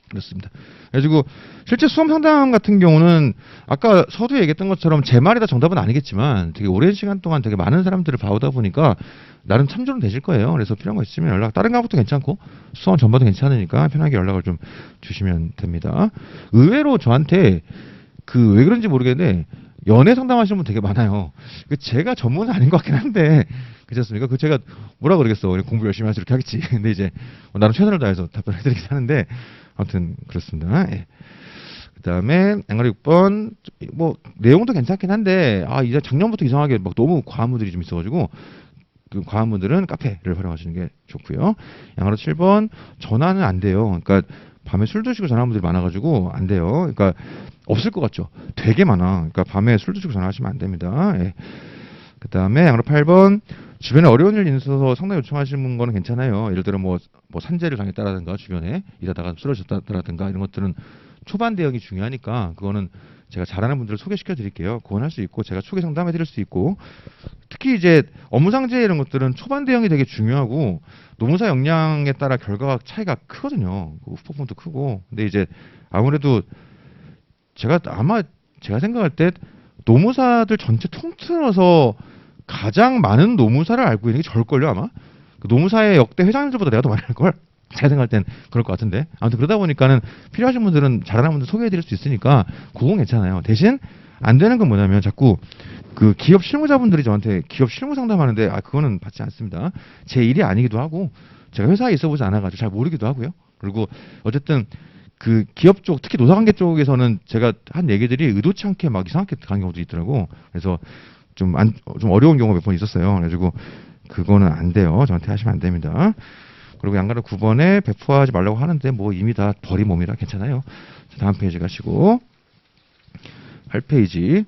그렇습니다. 그래가지고 실제 수험 상담 같은 경우는 아까 서두에 얘기했던 것처럼 제 말이 다 정답은 아니겠지만 되게 오랜 시간 동안 되게 많은 사람들을 봐오다 보니까 나름 참조는 되실 거예요. 그래서 필요한 거 있으면 다른 과목도 괜찮고 수험 전반도 괜찮으니까 편하게 연락을 좀 주시면 됩니다. 의외로 저한테 왜 그런지 모르겠는데 연애 상담하시는 분 되게 많아요. 제가 전문은 아닌 것 같긴 한데 그렇지 않습니까? 제가 뭐라 그러겠어. 공부 열심히 해서 이렇게 하겠지. 근데 이제 나름 최선을 다해서 답변을 해드리긴 하는데 아무튼 그렇습니다. 예. 그 다음에 앵가리 6번 뭐 내용도 괜찮긴 한데 이제 작년부터 이상하게 막 너무 과한문들이 좀 있어가지고 그 과한문들은 카페를 활용하시는 게 좋고요. 양아로 7번 전화는 안 돼요. 그러니까 밤에 술 드시고 전화하는 분들이 많아가지고 안 돼요. 그러니까 없을 것 같죠. 되게 많아. 그러니까 밤에 술 드시고 전화하시면 안 됩니다. 예. 그 다음에 양아로 8번 주변에 어려운 일 있어서 상담 요청하시는 거는 괜찮아요. 예를 들어 뭐 산재를 당했다라든가 주변에 일하다가 쓰러졌다라든가 이런 것들은 초반 대응이 중요하니까 그거는 제가 잘하는 분들을 소개시켜 드릴게요. 그건 할 수 있고 제가 초기 상담해 드릴 수 있고 특히 이제 업무상재 이런 것들은 초반 대응이 되게 중요하고 노무사 역량에 따라 결과가 차이가 크거든요. 후폭풍도 크고 근데 이제 아무래도 제가 생각할 때 노무사들 전체 통틀어서 가장 많은 노무사를 알고 있는 게 저일걸요 아마. 노무사의 역대 회장님들보다 내가 더 많이 알걸. 제가 생각할 땐 그럴 것 같은데 아무튼 그러다 보니까는 필요하신 분들은 잘하는 분들 소개해드릴 수 있으니까 그건 괜찮아요. 대신 안 되는 건 뭐냐면 자꾸 그 기업 실무자분들이 저한테 기업 실무 상담하는데 그거는 받지 않습니다. 제 일이 아니기도 하고 제가 회사에 있어보지 않아가지고 잘 모르기도 하고요. 그리고 어쨌든 그 기업 쪽 특히 노사관계 쪽에서는 제가 한 얘기들이 의도치 않게 막 이상하게 가는 경우도 있더라고. 그래서 좀 어려운 경우가 몇 번 있었어요. 그래가지고 그거는 안 돼요. 저한테 하시면 안 됩니다. 그리고 양가를 9번에 배포하지 말라고 하는데 뭐 이미 다 버린 몸이라 괜찮아요. 다음 페이지 가시고 8페이지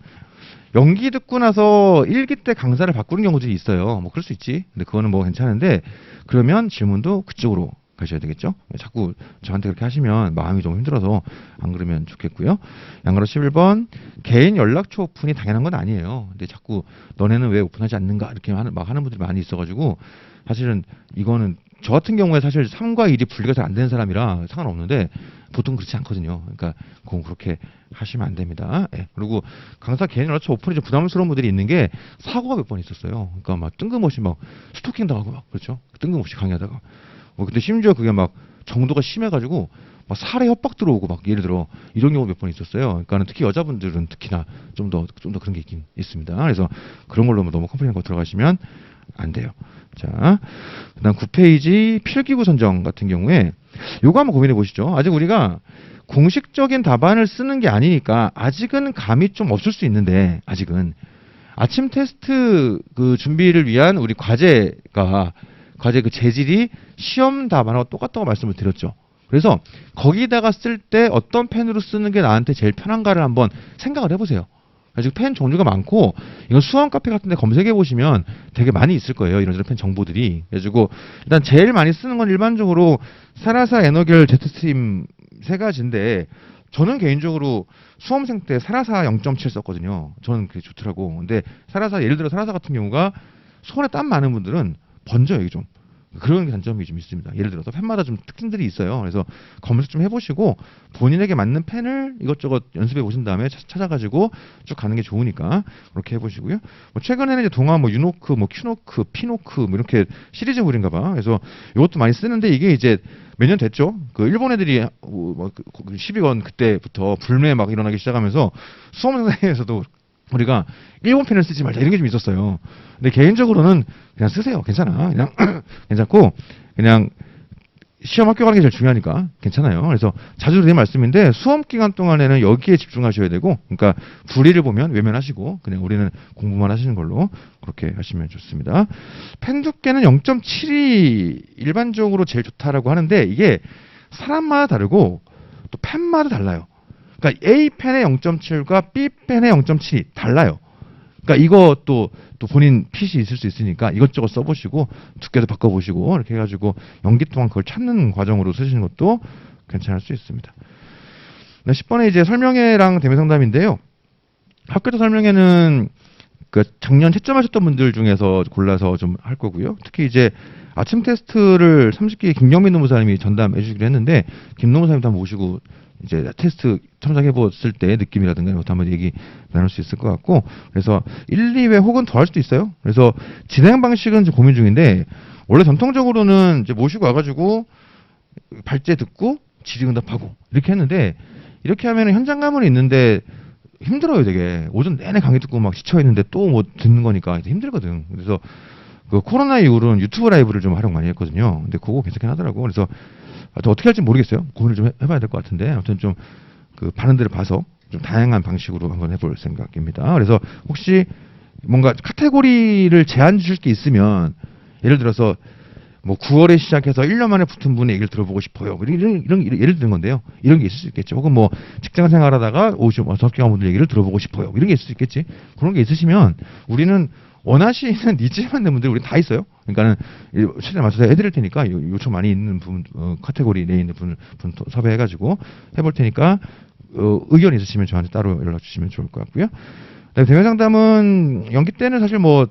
연기 듣고 나서 1기 때 강사를 바꾸는 경우들이 있어요. 뭐 그럴 수 있지. 근데 그거는 뭐 괜찮은데 그러면 질문도 그쪽으로 가셔야 되겠죠. 자꾸 저한테 그렇게 하시면 마음이 좀 힘들어서 안 그러면 좋겠고요. 양가로 11번 개인 연락처 오픈이 당연한 건 아니에요. 근데 자꾸 너네는 왜 오픈하지 않는가 이렇게 하는 분들이 많이 있어가지고 사실은 이거는 저 같은 경우에 사실 3과 1이 분리가 잘 안 되는 사람이라 상관없는데 보통 그렇지 않거든요. 그러니까 그건 그렇게 하시면 안 됩니다. 예. 그리고 강사 개인 연락처 오픈이 좀 부담스러운 분들이 있는 게 사고가 몇 번 있었어요. 그러니까 막 뜬금없이 막 스토킹 당하고 막 그렇죠. 뜬금없이 강의하다가 근데 심지어 그게 막 정도가 심해가지고 막 살해 협박 들어오고 막 예를 들어 이런 경우 몇 번 있었어요. 그러니까 특히 여자분들은 특히나 좀 더 그런 게 있긴 있습니다. 그래서 그런 걸로 너무 컴플레인 거 들어가시면 안 돼요. 자, 그다음 9페이지 필기구 선정 같은 경우에 요거 한번 고민해 보시죠. 아직 우리가 공식적인 답안을 쓰는 게 아니니까 아직은 감이 좀 없을 수 있는데 아직은 아침 테스트 그 준비를 위한 우리 과제 그 재질이 시험 답안하고 똑같다고 말씀을 드렸죠. 그래서 거기다가 쓸 때 어떤 펜으로 쓰는 게 나한테 제일 편한가를 한번 생각을 해보세요. 아직 펜 종류가 많고 이건 수험 카페 같은 데 검색해 보시면 되게 많이 있을 거예요. 이런저런 펜 정보들이. 그래가지고 일단 제일 많이 쓰는 건 일반적으로 사라사 에너겔 제트스트림 3가지인데 저는 개인적으로 수험생 때 사라사 0.7 썼거든요. 저는 그게 좋더라고. 근데 사라사, 예를 들어 사라사 같은 경우가 손에 땀 많은 분들은 번져요, 이게 좀. 그런 게 단점이 좀 있습니다. 예를 들어서 펜마다 좀 특징들이 있어요. 그래서 검색 좀 해보시고 본인에게 맞는 펜을 이것저것 연습해 보신 다음에 찾아가지고 쭉 가는 게 좋으니까 그렇게 해보시고요. 뭐 최근에는 이제 동화 뭐 유노크, 뭐 큐노크, 피노크 뭐 이렇게 시리즈물인가 봐. 그래서 이것도 많이 쓰는데 이게 이제 몇 년 됐죠. 그 일본 애들이 뭐 12권 그때부터 불매 막 일어나기 시작하면서 수험생 사이에서도 우리가 일본 펜을 쓰지 말자 이런 게 좀 있었어요. 근데 개인적으로는 그냥 쓰세요. 괜찮아. 그냥 괜찮고 그냥 시험 합격하는 게 제일 중요하니까 괜찮아요. 그래서 자주 드리는 말씀인데 수험 기간 동안에는 여기에 집중하셔야 되고, 그러니까 불의를 보면 외면하시고 그냥 우리는 공부만 하시는 걸로 그렇게 하시면 좋습니다. 펜 두께는 0.7이 일반적으로 제일 좋다라고 하는데 이게 사람마다 다르고 또 펜마다 달라요. 그러니까 A 펜의 0.7과 B 펜의 0.7이 달라요. 그러니까 이것도 또 본인 핏이 있을 수 있으니까 이것저것 써보시고 두께도 바꿔보시고 이렇게 해가지고 연기 동안 그걸 찾는 과정으로 쓰시는 것도 괜찮을 수 있습니다. 10번에 이제 설명회랑 대면 상담인데요. 학교도 설명회는 그 작년 채점하셨던 분들 중에서 골라서 좀 할 거고요. 특히 이제 아침 테스트를 30기 김경민 노무사님이 전담해 주기로 했는데 김 노무사님도 한번 모시고 이제 테스트 참석해 봤을 때 느낌이라든가 이것도 한번 얘기 나눌 수 있을 것 같고, 그래서 1, 2회 혹은 더 할 수도 있어요. 그래서 진행 방식은 지금 고민 중인데 원래 전통적으로는 이제 모시고 와가지고 발제 듣고 질의응답하고 이렇게 했는데 이렇게 하면 현장감은 있는데 힘들어요, 되게. 오전 내내 강의 듣고 막 지쳐 있는데 또 뭐 듣는 거니까 힘들거든. 그래서 그 코로나 이후로는 유튜브 라이브를 좀 활용 많이 했거든요. 근데 그거 괜찮긴 하더라고. 그래서 어떻게 할지 모르겠어요. 고민을 좀 해봐야 될 것 같은데 아무튼 좀 그 반응들을 봐서 좀 다양한 방식으로 한번 해볼 생각입니다. 그래서 혹시 뭔가 카테고리를 제안 주실 게 있으면 예를 들어서 뭐 9월에 시작해서 1년 만에 붙은 분의 얘기를 들어보고 싶어요. 이런 예를 드는 건데요. 이런 게 있을 수 있겠죠. 혹은 뭐 직장 생활하다가 오시고 합격한 분들 얘기를 들어보고 싶어요. 이런 게 있을 수 있겠지. 그런 게 있으시면 우리는 원하시는 니즈에 맞는 분들 우리 다 있어요. 그러니까는 최대한 맞춰서 해드릴 테니까 요청 많이 있는 분 카테고리 내에 있는 분 섭외해가지고 해볼 테니까 의견 있으시면 저한테 따로 연락 주시면 좋을 것 같고요. 그다음에 대면 상담은 연기 때는 사실 뭐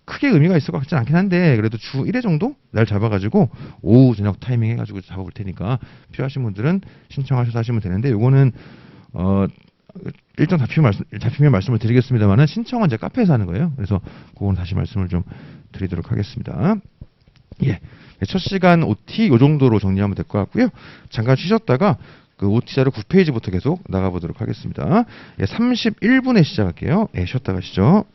크게 의미가 있을 것 같진 않긴 한데 그래도 주 1회 정도 날 잡아가지고 오후 저녁 타이밍 해가지고 잡아볼 테니까 필요하신 분들은 신청하셔서 하시면 되는데 요거는 일정 잡히면 말씀을 드리겠습니다만은 신청은 제 카페에서 하는 거예요. 그래서 그건 다시 말씀을 좀 드리도록 하겠습니다. 예, 첫 시간 OT 요 정도로 정리하면 될 것 같고요. 잠깐 쉬셨다가 그 OT 자료 9페이지부터 계속 나가보도록 하겠습니다. 예, 31분에 시작할게요. 예, 쉬었다 가시죠.